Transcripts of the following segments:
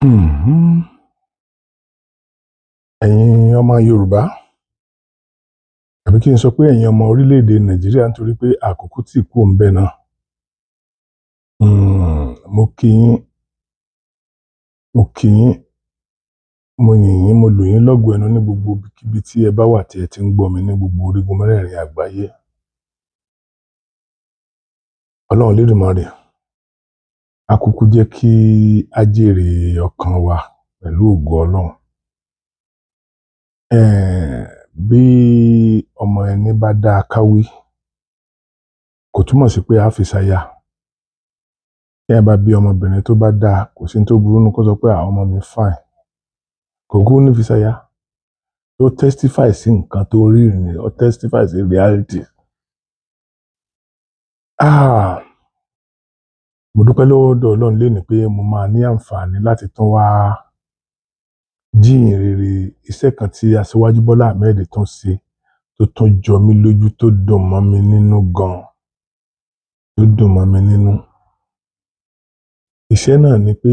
Mhm. Ẹ̀yin ọmọ Yorùbá, àbí kí n sọ pé ẹ̀yin ọmọ orílẹ̀-èdè Nàìjíríà nítorí pé àkókò tí kúrò ńbẹ̀ náà. Mo kí yín, mo kí yín, mo yìn yín, mo lù yín lọ́gọ ẹnu ní gbogbo ibikíbi tí ẹ bá wà tí ẹ ti ń gbọ́ mi ní gbogbo orígun mẹ́rẹ̀ẹ̀rin àgbáyé. Ọlọ́run Olódùmarè, á kúkú jẹ́ kí á jèrè ọkàn wa pẹ̀lú ògo Ọlọ́run. Bí ọmọ ẹni bá dáa káwí, kò túmọ̀ sí pé a fi ṣaya. Tí ẹ bá bí ọmọbìnrin tó bá dáa, kò sí ní tó burú nínú kó sọ pé àwọn ọmọ mi fine. Kò kúkú ní fi ṣaya. Ó testify sí nǹkan tó rí ni, ó testify sí reality. Mo dúpẹ́ lọ́wọ́ Ọlọ́run lénìí pé mo máa ní àǹfààní láti tún wá jíyìn rere iṣẹ́ kan tí Aṣíwájú Bọ́lá Ahmed tún ṣe tó tún jọ mí lójú, tó dùn mọ́ mi nínú gan-an, tó dùn mọ́ mi nínú. Iṣẹ́ náà ni pé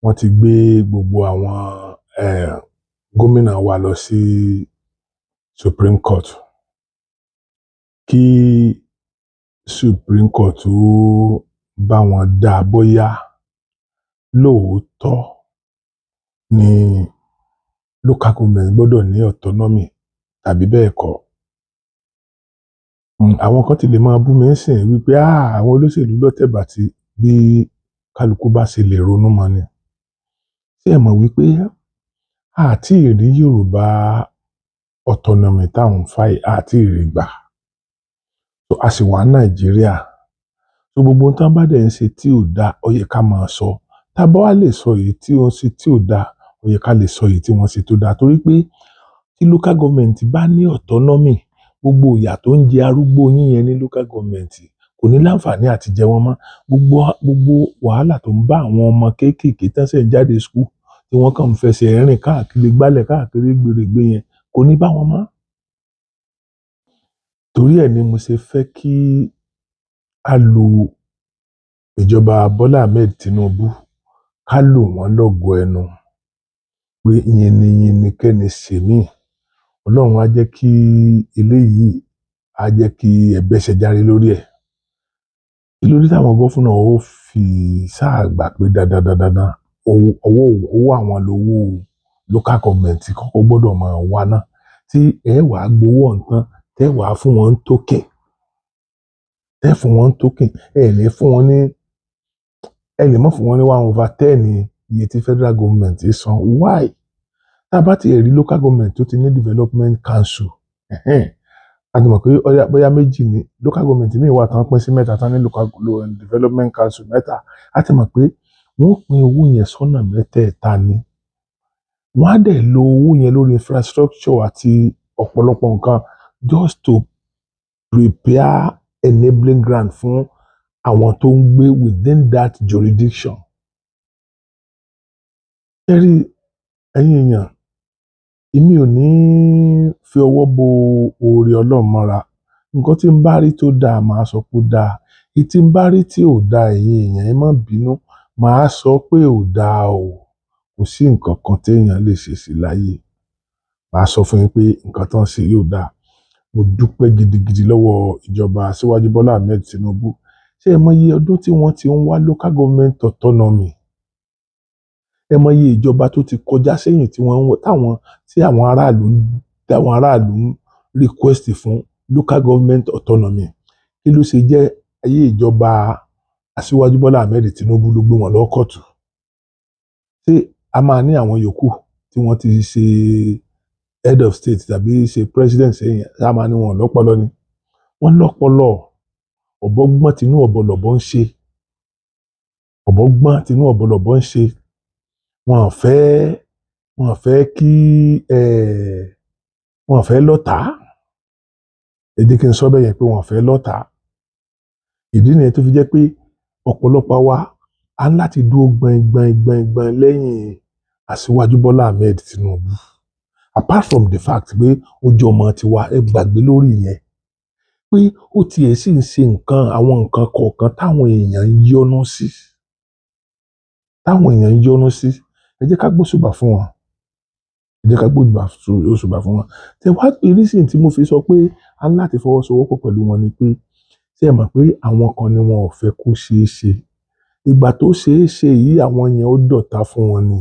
wọ́n ti gbé gbogbo àwọn gómìnà wa lọ sí Supreme Court. Kí Supreme Court ó bá wọn dá bóyá lóòótọ́ ni local government gbọ́dọ̀ ní autonomy tàbí bẹ́ẹ̀ kọ́. Àwọn kan ti lè máa bú mi nísìnyí wípé àwọn olóṣèlú ló tẹ̀bà tí bí kálukú bá ṣe lè ronú mọ́ ni. Ṣé ẹ mọ̀ wípé àti ìrí Yorùbá autonomy táwọn fáì àti ìrí gbà. A sì wà Nàìjíríà. So gbogbo ohun tí wọ́n bá dẹ̀ ń ṣe tí ò dá, ó yẹ ká máa sọ. Tá bá wá lè sọ èyí tí wọ́n ṣe tí ò dá, ó yẹ ká lè sọ èyí tí wọ́n ṣe tó dá. Torí pé tí local government bá ní autonomy, gbogbo ìyà tó ń jẹ arúgbó yín yẹn ní local government kò ní láǹfààní àti jẹ wọ́n mọ́. Gbogbo wàhálà tó ń bá àwọn ọmọ kéékèèké tán ṣẹ̀ ń jáde school tí wọ́n kàn ń fẹsẹ̀ rìn káàkiri gbálẹ̀ káàkiri gbèrègbè yẹn kò ní bá wọn mọ́. Torí ẹ̀ ni mo ṣe fẹ́ kí a lo ìjọba Bọ́lá Ahmed Tinubu, ká lò wọ́n lọ́gọ ẹnu pé yìnyín kẹ́ni ṣèmí. Ọlọ́run á jẹ́ kí eléyìí á jẹ́ kí ẹ̀bẹ́sẹ̀ járe lórí ẹ̀. Kí ló dé táwọn gọ́fúnà ó fi sáà gbà pé dáadáa owó àwọn lówó local government kọ́kọ́ gbọ́dọ̀ máa wá náà tí ẹ wàá gbowó ọ̀ǹtán tẹ́ wàá fún wọn token. Tẹ́ fún wọn token, ẹ lè fún wọn ní ẹ lè má fún wọn ní 1/10 iye tí federal government san. Why? Tá bá ti rí local government tó ti ní development council, a ti mọ̀ pé bóyá méjì ni local government míì wà tán pín sí mẹ́ta tán ní local development council mẹ́ta. A ti mọ̀ pé wọ́n pín owó yẹn sọ́nà mẹ́tẹ̀ẹ̀ta ni. Wọ́n á dẹ̀ lo owó yẹn lórí infrastructure àti ọ̀pọ̀lọpọ̀ nǹkan just to prepare enabling grant fún àwọn tó ń gbé within that jurisdiction. Ẹ̀yin èèyàn, èmi ò ní fi ọwọ́ bo oore Ọlọ́run mọ́ra. Nǹkan tí n bá rí tó dáa, màá sọ pé ó dáa. Èyí tí n bá rí tí ò dáa, ẹ̀yin èèyàn ẹ má bínú, màá sọ pé ò dáa o. Kò sí nǹkan kan téèyàn lè ṣe sí láyé. Màá sọ fún yín pé nǹkan tán ṣe yóò dáa. Mo dúpẹ́ gidigidi lọ́wọ́ ìjọba Aṣíwájú Bọ́lá Ahmed Tinubu. Ṣé ẹ mọ iye ọdún tí wọ́n ti ń wá local government autonomy? Ẹ mọ iye ìjọba tó ti kọjá sẹ́yìn tí àwọn aráàlú ń request fún local government autonomy. Kí ló ṣe jẹ́ ayé ìjọba Aṣíwájú Bọ́lá Ahmed Tinubu ló gbé wọn lọ kọ́ọ̀tù? Ṣé a máa ní àwọn yòókù tí wọ́n ti ṣe head of state tàbí ṣe president sẹ́yìn, a máa ní wọn lọ́pọlọ ni? Wọ́n lọ́pọlọ. Ọ̀bọ gbọ́n tinú ọ̀bọ lọ̀bọ ń ṣe. Ọ̀bọ gbọ́n tinú ọ̀bọ lọ̀bọ ń ṣe. Wọ́n fẹ́ lọ́tàá. Ẹ jẹ́ kí n sọ bẹ́ẹ̀ yẹn pé wọ́n fẹ́ lọ́tàá. Ìdí nìyẹn tó fi jẹ́ pé ọ̀pọ̀lọpọ̀ wa á láti dúró gbọ̀n lẹ́yìn Aṣíwájú Bọ́lá Ahmed Tinubu. Apart from the fact pé ó jẹ́ ọmọ tiwa, ẹ gbàgbé lórí yẹn pé ó tiẹ̀ sì ń ṣe àwọn nǹkan kọ̀ọ̀kan táwọn èèyàn ń yọ́nú sí. táwọn èèyàn ń yọ́nú sí, ẹ jẹ́ ká gbóṣùbà fún wọn. Ẹ jẹ́ ká gbóṣùbà fún wọn. Tẹ wá reason tí mo fi sọ pé a ní láti fọwọ́sowọ́pọ̀ pẹ̀lú wọn ni pé ṣé ẹ mọ̀ pé àwọn kan ni wọn ò fẹ́ kó ṣeé ṣe. Ìgbà tó ṣeé ṣe yìí àwọn yẹn ó dọ̀tá fún wọn ni.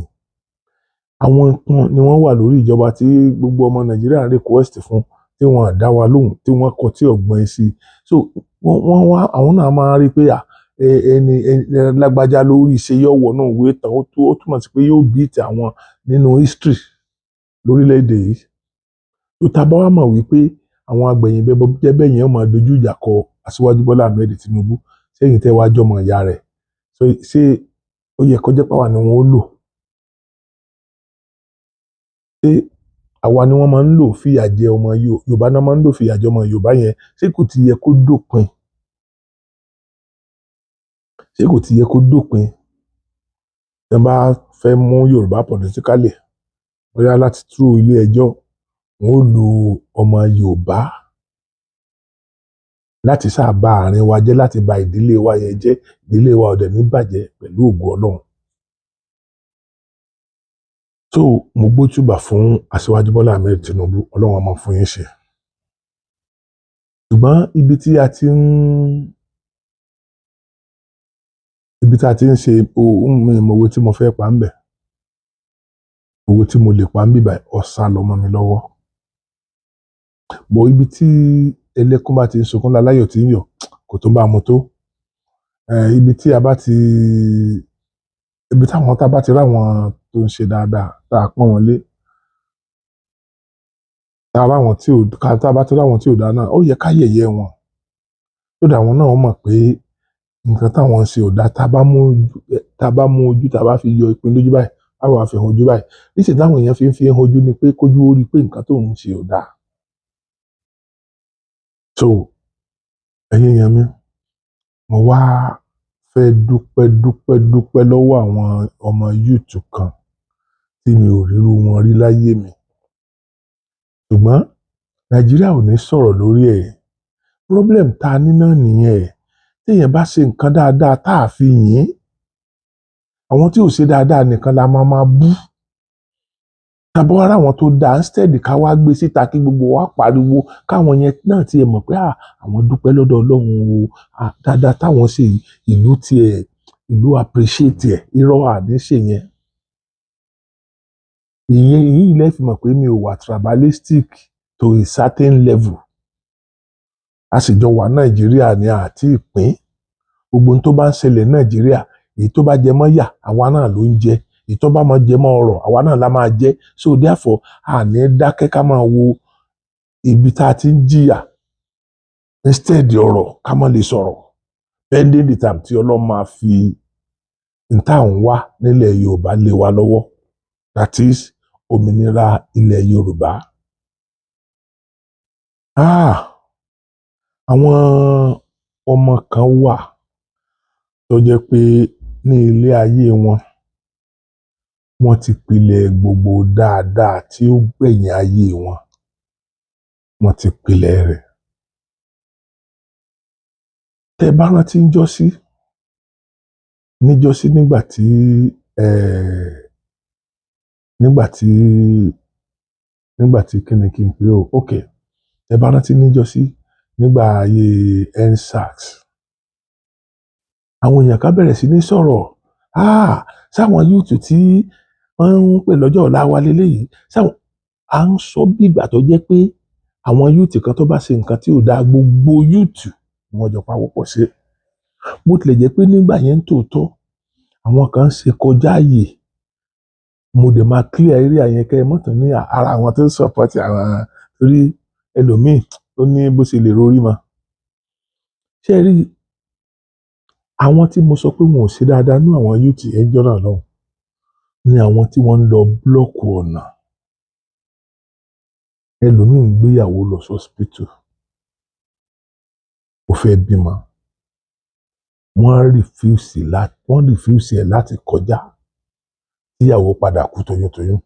Àwọn kan ni wọ́n wà lórí ìjọba tí gbogbo ọmọ Nàìjíríà ń request fún tí wọ́n á dá wa lóhùn tí wọ́n kọ tí ọ̀gbọ́n sí. So wọ́n wá àwọn náà máa rí pé ẹni lágbájá lórí iṣẹ́ yọ̀wọ̀ náà wé tán ó túmọ̀ sí pé yóò beat àwọn nínú history lórílẹ̀‐èdè yìí. Tó ta bá wá mọ̀ wípé àwọn agbẹ̀yìn bẹ́ẹ̀ yẹn máa dojú ìjà kọ Aṣíwájú Bọ́lá Ahmed Tinubu sẹ́yìn tẹ́ wá jọmọ ìyá rẹ̀. Ṣé ó yẹ kó jẹ́ pàwá ni wọ́n ó lò? Ṣé àwa ni wọ́n máa ń lò fìyà jẹ ọmọ Yorùbá náà máa ń lò fìyà jẹ ọmọ Yorùbá yẹn? Ṣé kò ti yẹ kó dópin? Ṣé kò ti yẹ kó dópin? Ẹ bá fẹ́ mú Yorùbá politically bóyá láti through ilé ẹjọ́ wọn ó lo ọmọ Yorùbá láti sábà àárín wa jẹ́ láti ba ìdílé wa yẹn jẹ́, ìdílé wa ò dẹ̀ ní bàjẹ́ pẹ̀lú ògo Ọlọ́run. So mo gbójúbà fún Aṣíwájú Bọ́lá Ahmed Tinubu, Ọlọ́run á máa fún yín ṣe. Ṣùgbọ́n ibi tí a ti ń ṣe owó tí mo fẹ́ pa ń bẹ̀, owó tí mo lè pa ń bíbà ọ̀sà lọ́mọ mi lọ́wọ́. Bọ̀ ibi tí ẹlẹ́kún bá ti ń sunkún láláyọ̀ tí ń yọ̀ kò tó bá mu tó. Ibi táwọn tá bá ti ráwọn tó ń ṣe dáadáa tá a pọ́n wọn lé, tá bá ti ráwọn tí ò dáa náà ó yẹ ká yẹ̀yẹ́ wọn. Tó dà wọn náà mọ̀ pé nǹkan táwọn ń ṣe ò dáa. Tá bá mú ojú tá bá fi yọ ìpín lójú báyìí á wà fi hàn ojú báyìí. Níṣẹ́ táwọn èèyàn fi hàn ojú ni pé kójú ó rí pé nǹkan tó ń ṣe ò dáa. So ẹ̀yin èèyàn mi, mo wá fẹ́ dúpẹ́ lọ́wọ́ àwọn ọmọ YouTube kan tí mi ò ríru wọn rí láyé mi. Ṣùgbọ́n Nàìjíríà ò ní sọ̀rọ̀ lórí ẹ̀. Problem ta ní náà nìyẹn. Téèyàn bá ṣe nǹkan dáadáa tá a fi yìn, àwọn tí ò ṣe dáadáa nìkan la máa bú. Tàbí ara àwọn tó dáa instead ká wá gbé síta kí gbogbo wa pariwo káwọn yẹn náà ti mọ̀ pé àwọn dúpẹ́ lọ́dọ̀ Ọlọ́run o. Dáadáa táwọn ṣe ìlú appreciate ẹ̀. Irọ́ àdéṣe yẹn. Ìyẹn yìí lẹ fi mọ̀ pé mi ò wà tribalistic to a certain level. A sì jọ wà Nàìjíríà ní àti ìpín. Gbogbo ohun tó bá ń ṣẹlẹ̀ Nàìjíríà, èyí tó bá jẹ mọ́ yà, àwa náà ló ń jẹ. Èyí tó bá máa jẹ mọ́ ọrọ̀, àwa náà la máa jẹ. So therefore, a ní dákẹ́ ká máa wo ibi tá a ti ń jìyà. Instead ọ̀rọ̀ ká má lè sọ̀rọ̀. Pending the time tí Ọlọ́run máa fi ntá ń wá nílẹ̀ Yorùbá lé wa lọ́wọ́. That is òmìnira ilẹ̀ Yorùbá. Àwọn ọmọ kan wà tó jẹ́ pé ní ilé ayé wọn, wọ́n ti pilẹ̀ gbogbo dáadáa tí ó gbẹ̀yìn ayé wọn. Wọ́n ti pilẹ̀ rẹ̀. Tẹ́ bá rántí níjọ́sí nígbà tí kíni kí n pè ó. Okay. Tẹ́ bá rántí níjọ́sí nígbà ayé EndSARS. Àwọn èèyàn ká bẹ̀rẹ̀ sí ní sọ̀rọ̀. Sáwọn youth tí wọ́n ń pè lọ́jọ́ ọ̀la wa leléyìí. À ń sọ bí ìgbà tó jẹ́ pé àwọn youth kan tó bá ṣe nǹkan tí ò dáa gbogbo youth ni wọ́n jọ pawọ́pọ̀ ṣe. Bó tilẹ̀ jẹ́ pé nígbà yẹn tòótọ́ àwọn kan ṣe kọjá ààyè. Mo dẹ̀ máa clear area yẹn kẹ́ ẹ mọ́tò ní ara àwọn tó ń support àwọn torí ẹlòmíì ó ní bó ṣe lè rorí mọ́. Ṣé ẹ rí àwọn tí mo sọ pé wọn ò ṣe dáadáa nínú àwọn youth ẹjọ́ náà lọ́hùn ni àwọn tí wọ́n ń lọ blọ́ọ̀kù ọ̀nà. Ẹlòmíì ń gbéyàwó lọ sí hospital. Ó fẹ́ bímọ. Wọ́n refuse ẹ̀ láti kọjá. Tíyàwó padà kú toyúntoyún.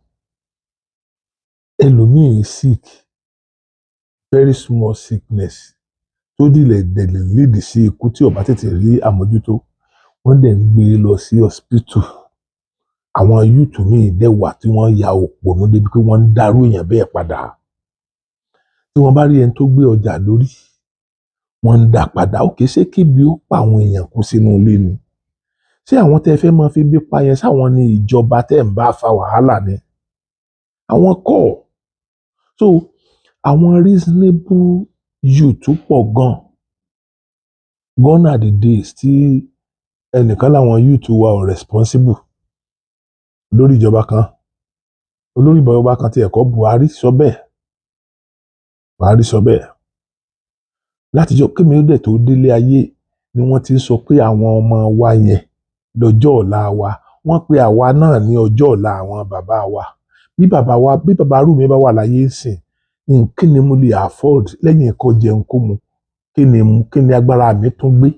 Ẹlòmíì sick, very small sickness tó dẹ̀ lead sí ikú tí ó bá tètè rí àmójútó. Wọ́n dẹ̀ ń gbé lọ sí hospital. àwọn youth míì dẹ̀ wà tí wọ́n ya òpònú débi pé wọ́n ń dárú èèyàn bẹ́ẹ̀ padà tí wọ́n bá rí ẹni tó gbé ọjà lórí wọ́n ń dá padà ó kìí ṣe kíbi ó pa àwọn èèyàn kú sínú ilé ni ṣé àwọn tẹ́ fẹ́ máa fi bí pa yẹn sáwọn ni ìjọba tẹ́ ń bá fa wàhálà ni àwọn kọ́ so àwọn reasonable youth pọ̀ gone are the days tí ẹnìkan láwọn youth wa ò responsible lórí ìjọba kan olórí ìjọba kan ti ẹ̀kọ́ Buhari sọ bẹ́ẹ̀ látijọ́ kémi ó dẹ̀ tó délé ayé ni wọ́n ti ń sọ pé àwọn ọmọ wa yẹn lọ́jọ́ ọ̀la wa wọ́n pe àwa náà ní ọjọ́ ọ̀la àwọn bàbá wa bí bàbá Rúmi bá wà láyé sìn kí ni mo lè afford lẹ́yìn ẹ̀kọ́ jẹun kó mu kí ni agbára mi tún gbé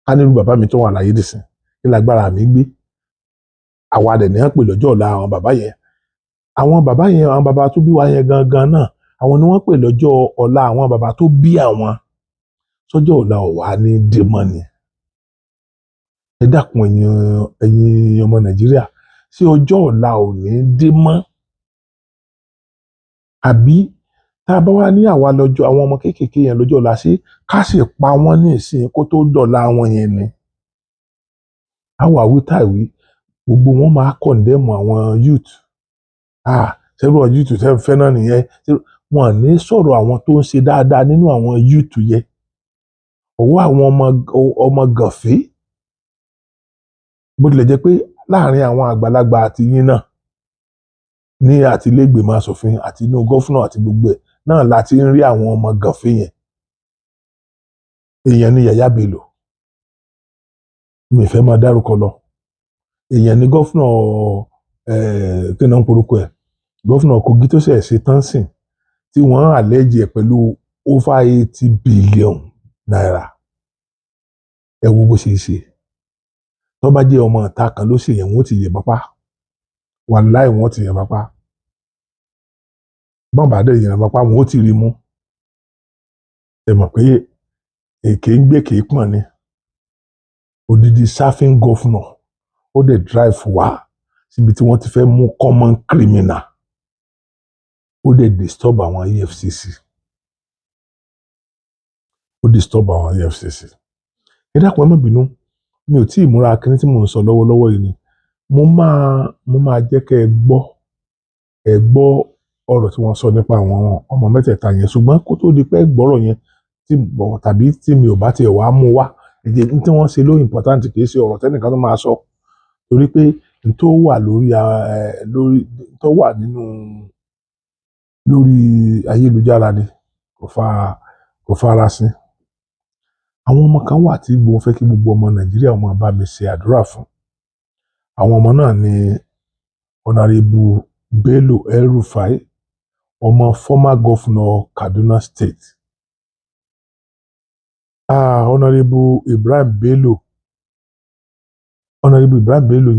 ká nílùú bàbá mi tó wà láyé dìsìn kí ni agbára mi gbé àwa dẹ̀ ní wọ́n pè lọ́jọ́ ọ̀la àwọn bàbá yẹn àwọn bàbá tó bí wa yẹn gangan náà àwọn ni wọ́n pè lọ́jọ́ ọ̀la àwọn bàbá tó bí àwọn sọ́jọ́ ọ̀la ọ̀wá ní dèmọ́ ni ẹ dákun ẹ̀yin ọmọ Nàìjíríà ṣé ọjọ́ ọ̀la ò ní dèmọ́ àbí tá a bá wá ní àwa lọ́jọ́ àwọn ọmọ kéékèèké yẹn lọ́jọ́ ọ̀la ṣé ká sì pa wọ́n ní ìsìn kó tó dọ̀la wọn yẹn ni àwọn àwítàwí gbogbo wọn máa kọ̀ndẹ́mù àwọn youth ṣẹ́gun youth tẹ́ fẹ́ náà nìyẹn wọn ní sọ̀rọ̀ àwọn tó ń ṣe dáadáa nínú àwọn youth yẹn ọwọ́ àwọn ọmọ gànfẹ́ bó tilẹ̀ jẹ́ pé láàrin àwọn àgbàlagbà àti yín náà ní àtìlẹ́gbẹ̀mọ aṣòfin àti inú gọ́fúnà àti gbogbo ẹ̀ náà láti ń rí àwọn ọmọ gànfẹ́ yẹn èèyàn ní Yàyà Bello mi fẹ́ máa dárúkọ lọ èèyàn ní gọ́fúnà kí náà ń porúkọ ẹ̀ gọ́fúnà Kogi tó ṣẹ̀ ṣe tán sìn tí wọ́n àlẹ́jì ẹ̀ pẹ̀lú over 80 billion naira ẹ wo bó ṣe ṣe tó bá jẹ́ ọmọ ìta kan ló ṣe yẹn wọ́n ti yẹ̀ pápá wàláì wọ́n ti yẹ̀ pápá bọ́n bá dẹ̀ yẹ̀ pápá wọ́n ti rí mú ẹ mọ̀ pé èké ń gbé kéé pọ̀n ni odidi sáfìn gọ́fúnà ó dẹ̀ drive wá síbi tí wọ́n ti fẹ́ mú common criminal ó dẹ̀ disturb àwọn EFCC ẹ dákun ẹ má bínú mi ò tí ì múra kíní tí mò ń sọ lọ́wọ́lọ́wọ́ yìí ni mo máa jẹ́ kẹ́ ẹ gbọ́ ọ̀rọ̀ tí wọ́n sọ nípa àwọn ọmọ mẹ́tẹ̀ẹ̀ta yẹn ṣùgbọ́n kó tó di pé gbọ́rọ̀ yẹn tàbí tí mi ò bá tiẹ̀ wá mú wá èdè tí wọ́n ṣe ló important kì í ṣe ọ̀rọ̀ tẹ́nìkan tó máa sọ torí pé n tó wà lórí ayélujára ni kò fara sí àwọn ọmọ kan wà tí mo fẹ́ kí gbogbo ọmọ Nàìjíríà máa bá mi ṣe àdúrà fún àwọn ọmọ náà ni Honorable Bello El-Rufai ọmọ former governor Kaduna State Honorable Ibrahim Bello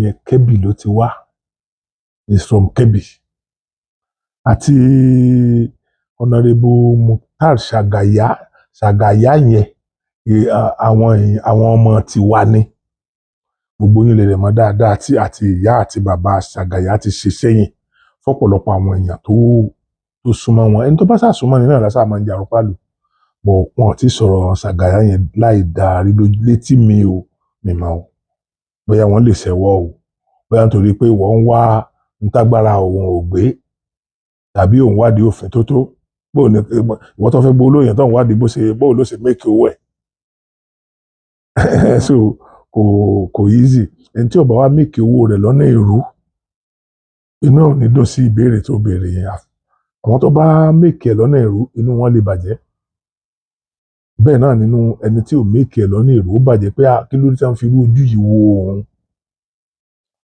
yẹn Kebbi ló ti wá is from Kebbi àti Honorable Mukhtar Sagaya yẹn àwọn ọmọ tiwa ni gbogbo yín lè rẹ̀ mọ́ dáadáa tí àti ìyá àti bàbá Sagaya ti ṣe sẹ́yìn fọ́pọ̀lọpọ̀ àwọn èèyàn tó súnmọ́ wọn ẹni tó bá sàsúnmọ́ ni náà lásà máa ń jà rúpá lù bọ̀ wọn ti sọ̀rọ̀ Sagaya yẹn láì dárí létí mi ò mímọ́ o bóyá wọ́n lè ṣẹ̀wọ́ o bóyá nítorí pé wọ́n ń wá ntágbára òun ò gbé tàbí òun wádìí òfin tó ìwọ́n tó fẹ́ gbó olóyìn tó ń wádìí bó ló ṣe make owó ẹ̀ so kò easy ẹni tí ó bá wá make owó rẹ̀ lọ́nà èrú inú ò ní dùn sí ìbéèrè tó béèrè yẹn àwọn tó bá make ẹ̀ lọ́nà èrú inú wọn lè bàjẹ́ bẹ́ẹ̀ náà nínú ẹni tí ò make ẹ̀ lọ́nà èrú ó bàjẹ́ pé kí ló dé tí wọ́n fi rú ojú yìí wo òun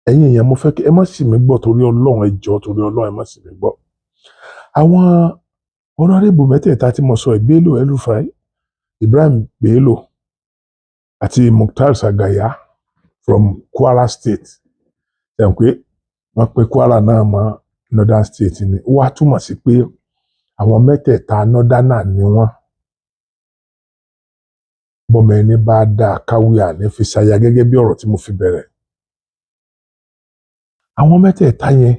ẹ̀yin èèyàn mo fẹ́ kí ẹ má sì mí gbọ́ torí Ọlọ́run ẹ jọ̀ọ́ torí Ọlọ́run ẹ má sì mí gbọ́ àwọn honorable mẹ́tẹ̀ẹ̀ta tí mo sọ Bello El-Rufai Ibrahim Bello àti Mukhtar Sagaya from Kwara State ẹ̀ pé wọ́n pe Kwara náà mọ́ Northern State ni ó wá túmọ̀ sí pé àwọn mẹ́tẹ̀ẹ̀ta Northerner ni wọ́n bọ́mọ ẹni bá dáa káwé àní fi ṣaya gẹ́gẹ́ bí ọ̀rọ̀ tí mo fi bẹ̀rẹ̀ àwọn mẹ́tẹ̀ẹ̀ta yẹn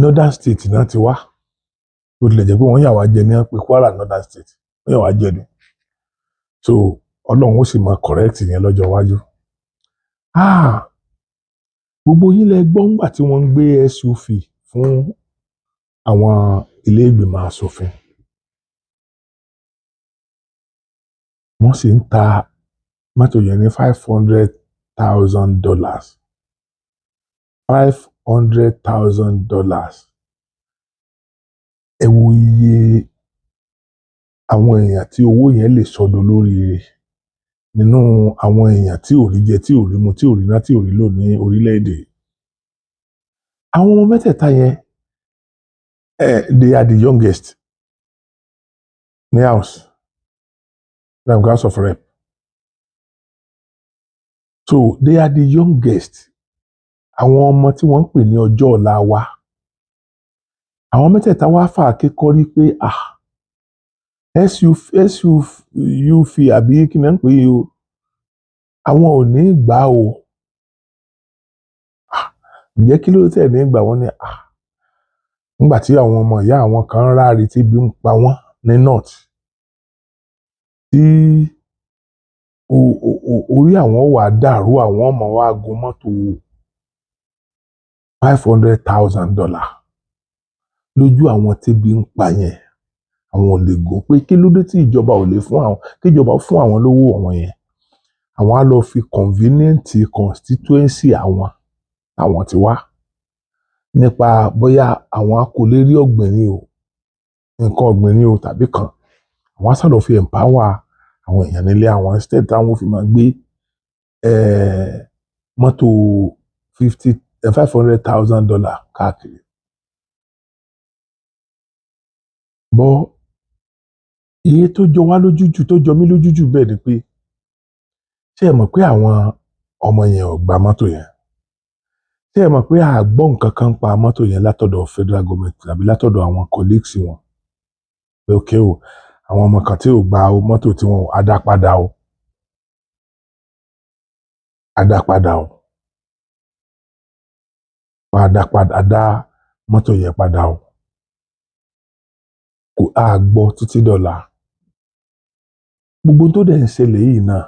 northern state náà ti wá bó tilẹ̀ jẹ́ pé wọ́n yà wá jẹ ní pé Kwara northern state wọ́n yà wá jẹ ni so ọlọ́run ó sì máa correct yẹn lọ́jọ́ iwájú. Gbogbo yín lẹ gbọ́ ńgbà tí wọ́n ń gbé SUV fún àwọn ilé ìgbìmọ̀ asòfin wọ́n sì ń ta mọ́tò yẹn ní $500,000 $500,000 ẹ wo iye àwọn èèyàn tí owó yẹn lè sọdọ̀ lóríire nínú àwọn èèyàn tí ò rí jẹ tí ò rí mu tí ò rí ná tí ò rí lò ní orílẹ̀-èdè. Àwọn ọmọ mẹ́tẹ̀ẹ̀ta yẹn they are the youngest ní house of rep so they are the youngest àwọn ọmọ tí wọ́n ń pè ní ọjọ́ ọ̀la wa àwọn mẹ́tẹ̀ẹ̀ta wá fà kékọ́rí pé SUV àbí kí ni wọ́n ń pè é o àwọn ò ní gbà o ǹjẹ́ kí ló tẹ̀ ní gbà wọ́n ní nígbà tí àwọn ọmọ ìyá àwọn kan ń ráre tí bí ń pa wọ́n ní north tí orí àwọn wà dàrú àwọn ọmọ wa gun mọ́tò $500,000 lójú àwọn tí bí ń pa yẹn àwọn ò lè gùn pé kí ló dé tí ìjọba ò lè fún àwọn kí ìjọba fún àwọn lówó àwọn yẹn àwọn á lọ fi convenient constituency àwọn ti wá nípa bóyá àwọn akólé rí ọ̀gbìn ni o nǹkan ọ̀gbìn ni o tàbí kan àwọn á sàlọ fi empower àwọn èèyàn nílé àwọn instead táwọn fi máa gbé mọ́tò $500,000 káàkiri. Bọ́ iye tó jọ wá lójújù tó jọ mí lójújù bẹ́ẹ̀ ni pé ṣé ẹ mọ̀ pé àwọn ọmọ yẹn ò gba mọ́tò yẹn ṣé ẹ mọ̀ pé a gbọ́ nǹkan kan pa mọ́tò yẹn látọ̀dọ̀ federal government tàbí látọ̀dọ̀ àwọn colleagues wọn pé okay o àwọn ọmọ kan tí ò gba mọ́tò tí wọn á dá padà o á dá mọ́tò yẹn padà o kò á gbọ́ títí dọ̀la gbogbo tó dẹ̀ ń ṣẹlẹ̀ yìí náà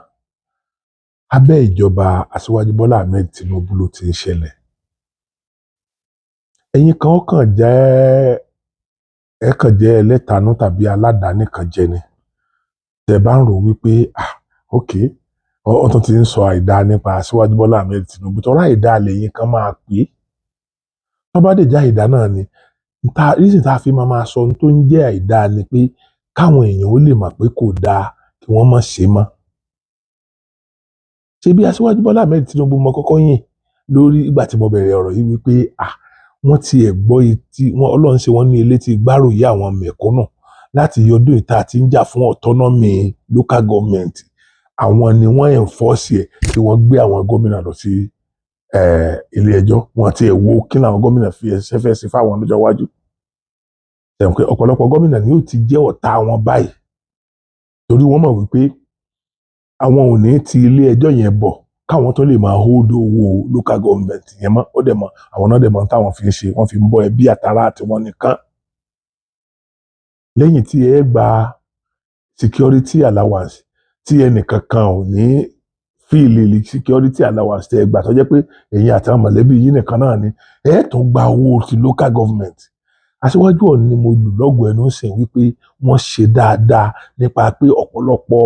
abẹ́ ìjọba Aṣíwájú Bọ́lá Ahmed Tinubu ló ti ń ṣẹlẹ̀ ẹ̀yin kan kàn jẹ́ ẹlẹ́tanú tàbí aládàáni kan jẹ ni tẹ́ bá ń rò wípé okay ọ̀tún ti ń sọ àìdá nípa Aṣíwájú Bọ́lá Ahmed Tinubu tọ́ra àìdá lẹ́yìn kan máa pè é tó bá dé já àìdá náà ni reason tá a fi máa sọ ohun tó ń jẹ́ àìdá ni pé káwọn èèyàn ó lè mọ̀ pé kò dáa kí wọ́n má ṣe mọ́ ṣé bí Aṣíwájú Bọ́lá Ahmed Tinubu mọ kọ́kọ́ yìn lórí ìgbà tí mo bẹ̀rẹ̀ ọ̀rọ̀ yìí wípé wọ́n ti ẹ̀ gbọ́ etí wọn Ọlọ́run ṣe wọ́n ní elétí gbárùyé àwọn mẹ̀kúnnù láti yọdún ìta tí ń jà fún autonomy local government àwọn ni wọ́n enforce ẹ̀ tí wọ́n gbé àwọn gómìnà lọ sí ilé ẹjọ́ wọn ti ẹ̀ wo kí làwọn gómìnà fi ẹsẹ̀ fẹ́ sí fáwọn lọ́jọ́ iwájú ẹ̀wọ̀n pé ọ̀pọ̀lọpọ̀ gómìnà ni yóò ti jẹ́ ọ̀tá wọn báyìí torí wọ́n mọ̀ wípé àwọn ò ní ti ilé ẹjọ́ yẹn bọ̀ káwọn tó lè máa hold owó local government yẹn mọ́ ó dẹ̀ mọ́ àwọn náà dẹ̀ mọ́ táwọn fi ń ṣe wọ́n fi ń bọ́ ẹbí àtàrà àti wọn nìkan lẹ́yìn tí ẹ gba security allowance tí ẹnìkankan ò ní fíìlì security allowance tẹ́ ẹ gbà tó jẹ́ pé ẹ̀yin àti àwọn mọ̀lẹ́bí yìí nìkan náà ni ẹ tún gba owó ti local government Aṣíwájú ọ̀hún ni mo lù lọ́gọ̀ ẹnu sìn wípé wọ́n ṣe dáadáa nípa pé ọ̀pọ̀lọpọ̀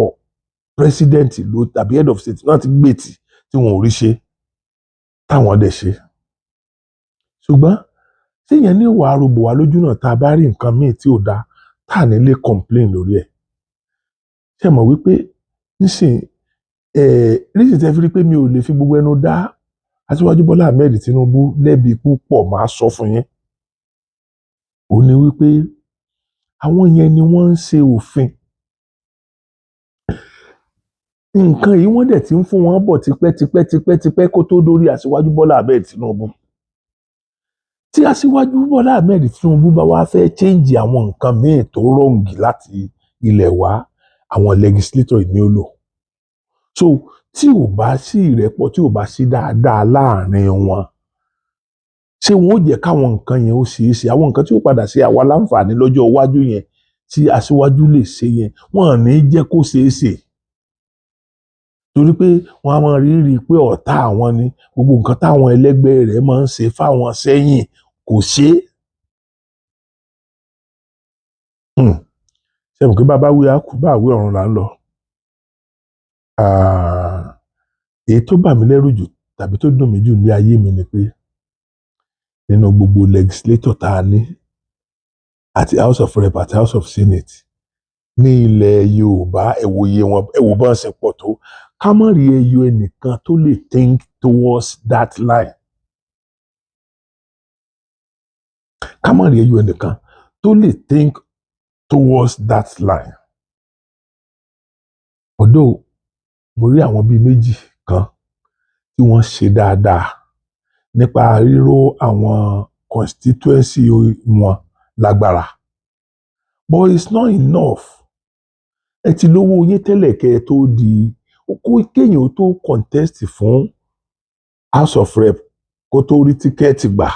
president ló tàbí head of state náà ti gbé tí wọn ò rí ṣe táwọn dẹ̀ ṣe ṣùgbọ́n tíyẹn ní ìwà arúgbó wa lójú náà tá a bá rí nǹkan míì tí ò dáa tá à ní lè complain lórí ẹ̀ ṣe mọ̀ wípé nísìn rísì tẹ́ fi rí pé mi ò lè fi gbogbo ẹnu dá Aṣíwájú Bọ́lá Ahmed Tinubu lẹ́bi púpọ̀ máa sọ fún yín ó ní wípé àwọn yẹn ni wọ́n ń ṣe òfin nǹkan yìí wọ́n dẹ̀ ti ń fún wọn bọ̀ tipẹ́ kó tó dórí Aṣíwájú Bọ́lá Ahmed Tinubu tí Aṣíwájú Bọ́lá Ahmed Tinubu bá wá fẹ́ change àwọn nǹkan míì tó rọ̀ǹgì láti ilẹ̀ wá àwọn legislator ní ó lò so tí ò bá sí ìrẹ́pọ̀, tí ò bá sí dáadáa láàrin wọn, ṣé wọn ó jẹ́ káwọn nǹkan yẹn ó ṣeé ṣe, àwọn nǹkan tí ó padà ṣe àwa láǹfààní lọ́jọ́ iwájú yẹn tí aṣíwájú lè ṣe yẹn, wọn ò ní jẹ́ kó ṣeé ṣe. Torí pé wọn á máa rí pé ọ̀tá àwọn ni, gbogbo nǹkan táwọn ẹlẹ́gbẹ́ rẹ̀ máa ń ṣe fáwọn sẹ́yìn kò ṣe é. Ṣé mo pé bàbá wí á kú, bá àwí ọ̀run là ń lọ. Èyí tó bà mí lẹ́rù jù tàbí tó dùn mí jù ní ayé mi ni pé nínú gbogbo legislator tá a ní àti House of Rep àti House of Senate ní ilẹ̀ Yorùbá, ẹ̀wòye wọn, ẹ̀wò bá ń ṣe pọ̀ tó, ká má rí ẹyọ ẹnìkan tó lè think towards that line. Ká má rí ẹyọ ẹnìkan tó lè think towards that line. Although mo rí àwọn bíi méjì kan tí wọ́n ṣe dáadáa nípa ríró àwọn constituency wọn lágbára. But it's not enough. Ẹ ti lówó yín tẹ́lẹ̀ kẹ́ ẹ tó di kéèyàn tó contest fún House of Rep kó tó rí tíkẹ́ẹ̀tì gbà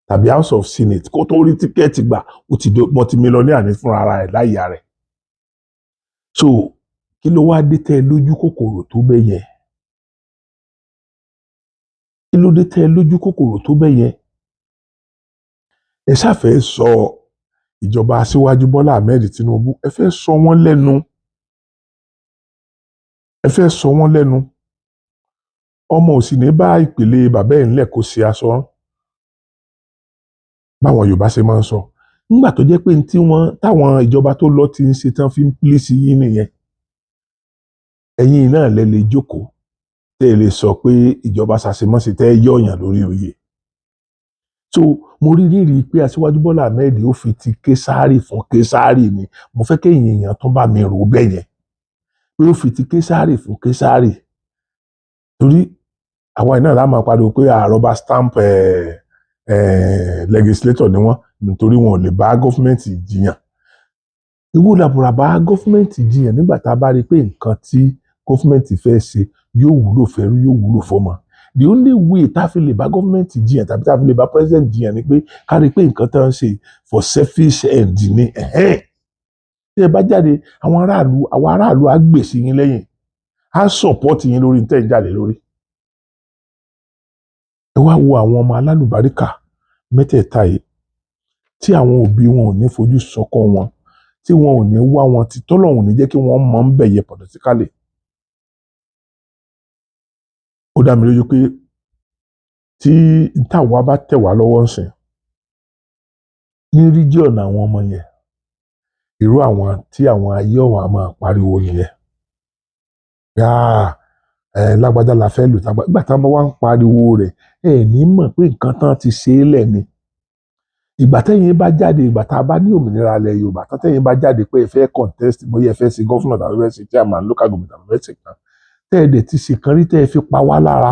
tàbí House of Senate kó tó rí tíkẹ́ẹ̀tì gbà ó ti di multimillionaire ní fúnra ara ẹ̀ láyà rẹ̀. So kí ló wá dé tẹ́ ẹ lójú kòkòrò tó bẹ́ẹ̀ yẹn? Kí ló dé tẹ́ ẹ lójú kòkòrò tó bẹ́ẹ̀ yẹn? Ẹ ṣàfẹ́ sọ ìjọba aṣíwájú Bọ́lá Ahmed Tinubu, ẹ fẹ́ sọ wọ́n lẹ́nu. Ẹ fẹ́ sọ wọ́n lẹ́nu. Ọmọ ò sì ní bá ìpele bàbá ẹ̀ ńlẹ̀ kó ṣe aṣọ rán. Báwọn Yorùbá ṣe máa ń sọ. Nígbà tó jẹ́ pé táwọn ìjọba tó lọ ti ń ṣe tán fi ń pílíìsì yín nìyẹn. Ẹ̀yin náà lẹ lè jókòó tẹ́ ẹ lè sọ pé ìjọba ṣàṣemọ́ṣe tẹ́ ẹ yọ̀yàn lórí oyè. So mo rí pé aṣíwájú Bọ́lá Ahmed ó fi ti Késárì fún Késárì ni. Mo fẹ́ kéèyàn èèyàn tó bá mi rò bẹ́ẹ̀ yẹn. Pé ó fi ti Késárì fún Késárì. Torí àwa náà la máa pariwo pé rubber stamp legislator ni wọ́n nítorí wọn ò lè bá gọ́fúmẹ̀ntì jiyàn. Ewu làbùrà bá gọ́fúmẹ̀ntì jiyàn nígbà tá a bá rí pé nǹkan tí gọ́fúmẹ̀ntì fẹ́ ṣe yóò wúlò fẹ́rú, yóò wúlò fọ́mọ. The only way tá a fi lè bá gọ́fúmẹ̀ntì jiyàn tàbí tá a fi lè bá president jiyàn ni pé ká rí pé nǹkan tó ń ṣe for selfish end ni. Tí ẹ bá jáde, àwọn aráàlú á gbèsè yín lẹ́yìn, á support yín lórí tẹ́ ẹ̀ ń jáde lórí. Ẹ wá wo àwọn ọmọ alálùbáríkà mẹ́tẹ̀ẹ̀ta yìí tí àwọn òbí wọn ò ní fojú sọkọ wọn, tí wọn ò ní wá wọn, tí tọ́lọ́hun ní jẹ́ kí wọ́n mọ̀ ń bẹ̀yẹ politically. Ó dá mi lójú pé tí táwa bá tẹ̀ wá lọ́wọ́ ńsìn ní region àwọn ọmọ yẹn, irú àwọn tí àwọn ayé ọ̀hún á máa pariwo nìyẹn. Lágbájá la fẹ́ lò tágbà. Ìgbà táwọn wá ń pariwo rẹ̀, ẹ ní mọ̀ pé nǹkan tán ti ṣe é lẹ̀ ni. Ìgbà tẹ́yìn bá jáde, ìgbà tá a bá ní òmìnira ilẹ̀ Yorùbá, tẹ́yìn bá jáde pé ẹ fẹ́ contest, bóyá ẹ fẹ́ ṣe gọ́fúnà tàbí ẹ fẹ́ ṣe chairman local government tàbí ẹ fẹ́ ṣe kan, tẹ́ ẹ dẹ̀ ti ṣe kan rí, tẹ́ ẹ fi pa wá lára,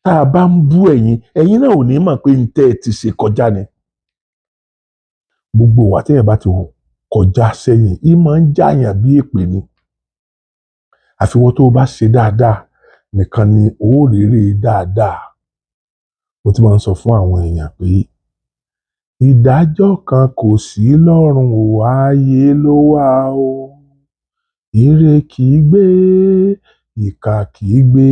tá a bá ń bú ẹ̀yin náà ò ní mọ̀ pé ń tẹ́ ẹ ti ṣe kọjá ni. Gbogbo wa tẹ́yìn bá ti kọjá sẹ́yìn, í máa ń jáyàn bí èpè ni. Àfiwọ́ tó o bá ṣe dáadáa nìkan ni ó rèrè dáadáa. Mo ti máa ń sọ fún àwọn èèyàn pé ìdájọ́ kan kò sí lọ́run o, ayé ló wà o. Ire kì í gbé, ìkà kì í gbé.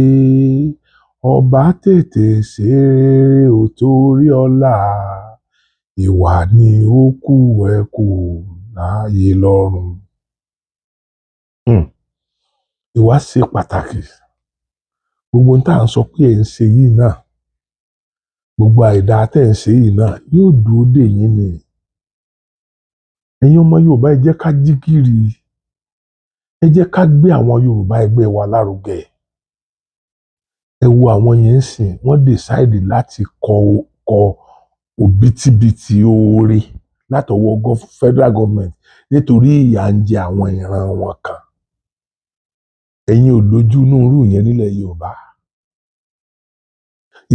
Ọba tètè ṣe rere ò torí ọlá. Ìwà ni ó kù ẹ kù láyé lọ́run. Ìwà ṣe pàtàkì. Gbogbo ohun tá à ń sọ pé ẹ̀ ń ṣe yìí náà, gbogbo àìdá tẹ́ ẹ̀ ń ṣe yìí náà yóò dúró dè yín ni. Ẹ̀yin ọmọ Yorùbá, ẹ jẹ́ ká jí gìrì. Ẹ jẹ́ ká gbé àwọn Yorùbá ẹgbẹ́ wa lárugẹ. Ẹ wo àwọn yẹn sìn, wọ́n decide láti kọ òbítíbitì oore látọwọ́ federal government nítorí ìyà ń jẹ àwọn ìran wọn kan. Ẹ̀yin ò lójú inú irú yẹn nílẹ̀ Yorùbá.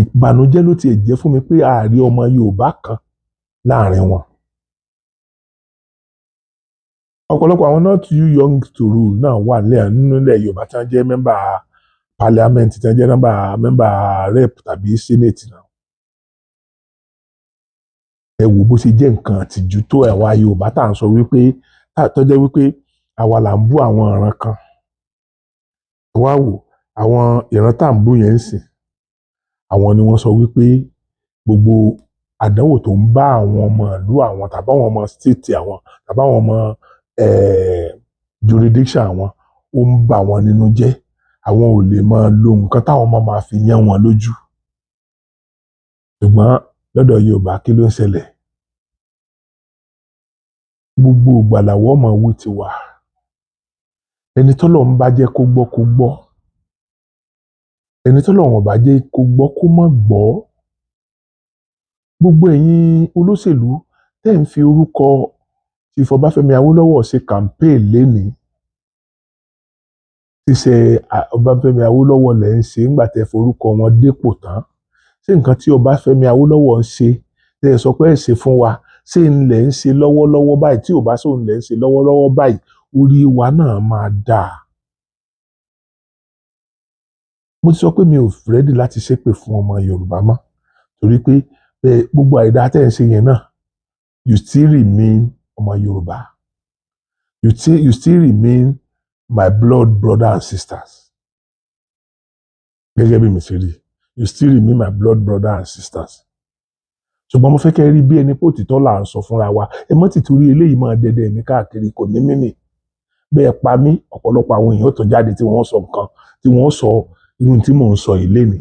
Ìbànújẹ́ ló tiẹ̀ jẹ́ fún mi pé a rí ọmọ Yorùbá kan láàrin wọn. Ọ̀pọ̀lọpọ̀ àwọn not too young to rule náà wà nílẹ̀ Yorùbá tí wọ́n jẹ́ mẹ́mbà parliament tí wọ́n jẹ́ mẹ́mbà rep tàbí senate náà. Ẹ wò bó ṣe jẹ́ nǹkan àtijú tó àwa Yorùbá tá à ń sọ wípé tó jẹ́ wípé àwa là ń bú àwọn ìran kan. Wá wò àwọn ìran tá à ń bú yẹn ń sìn. Àwọn ni wọ́n sọ wípé gbogbo àdánwò tó ń bá àwọn ọmọ ìlú àwọn tàbí àwọn ọmọ state àwọn tàbí àwọn ọmọ jurisdiction àwọn ó ń bà wọ́n nínú jẹ́. Àwọn ò lè máa lo nǹkan táwọn ọmọ máa fi yán wọn lójú. Ṣùgbọ́n lọ́dọ̀ Yorùbá kí ló ń ṣẹlẹ̀? Gbogbo ìgbà làwọn ọmọ wí ti wà. Ẹni tọ́lọ́run bá jẹ́ kó gbọ́ kó gbọ́. Ẹni tọ́lọ́run ò bá jẹ́ kó gbọ́ kó má gbọ́. Gbogbo ẹ̀yin olóṣèlú tẹ́ ń fi orúkọ Chief Ọbáfẹ́mi Awólọ́wọ̀ ṣe campaign lénìí. Ṣíṣe Ọbáfẹ́mi Awólọ́wọ̀ lẹ̀ ń ṣe nígbà tẹ́ forúkọ wọn dépò tán. Ṣé nǹkan tí Ọbáfẹ́mi Awólọ́wọ̀ ń ṣe tẹ́ ẹ sọ pé ẹ ṣe fún wa ṣé ń lẹ̀ ń ṣe lọ́wọ́lọ́wọ́ báyìí tí ò bá sóun lẹ̀ ń ṣe lọ́wọ́lọ́wọ́ báyìí orí wa náà máa dáa. Mo ti sọ pé mi ò rẹ́dì láti ṣépè fún ọmọ Yorùbá mọ́ torí pé gbogbo àìdá tẹ́ ń ṣe yẹn náà you still remain ọmọ Yorùbá. You still remain my blood brother and sisters. Gẹ́gẹ́ bí mi ṣe rí, you still remain my blood brother and sisters. Ṣùgbọ́n mo fẹ́ kẹ́ rí bí ẹni pé òtítọ́ là ń sọ fúnra wa. Ẹ mọ́ tìtorí eléyìí máa dẹdẹ mi káàkiri kò ní mí nì. Bẹ́ẹ̀ pa mí ọ̀pọ̀lọpọ̀ àwọn èèyàn tó jáde tí wọ́n sọ nǹkan tí wọ́n sọ irun tí mò ń sọ yìí lénìí.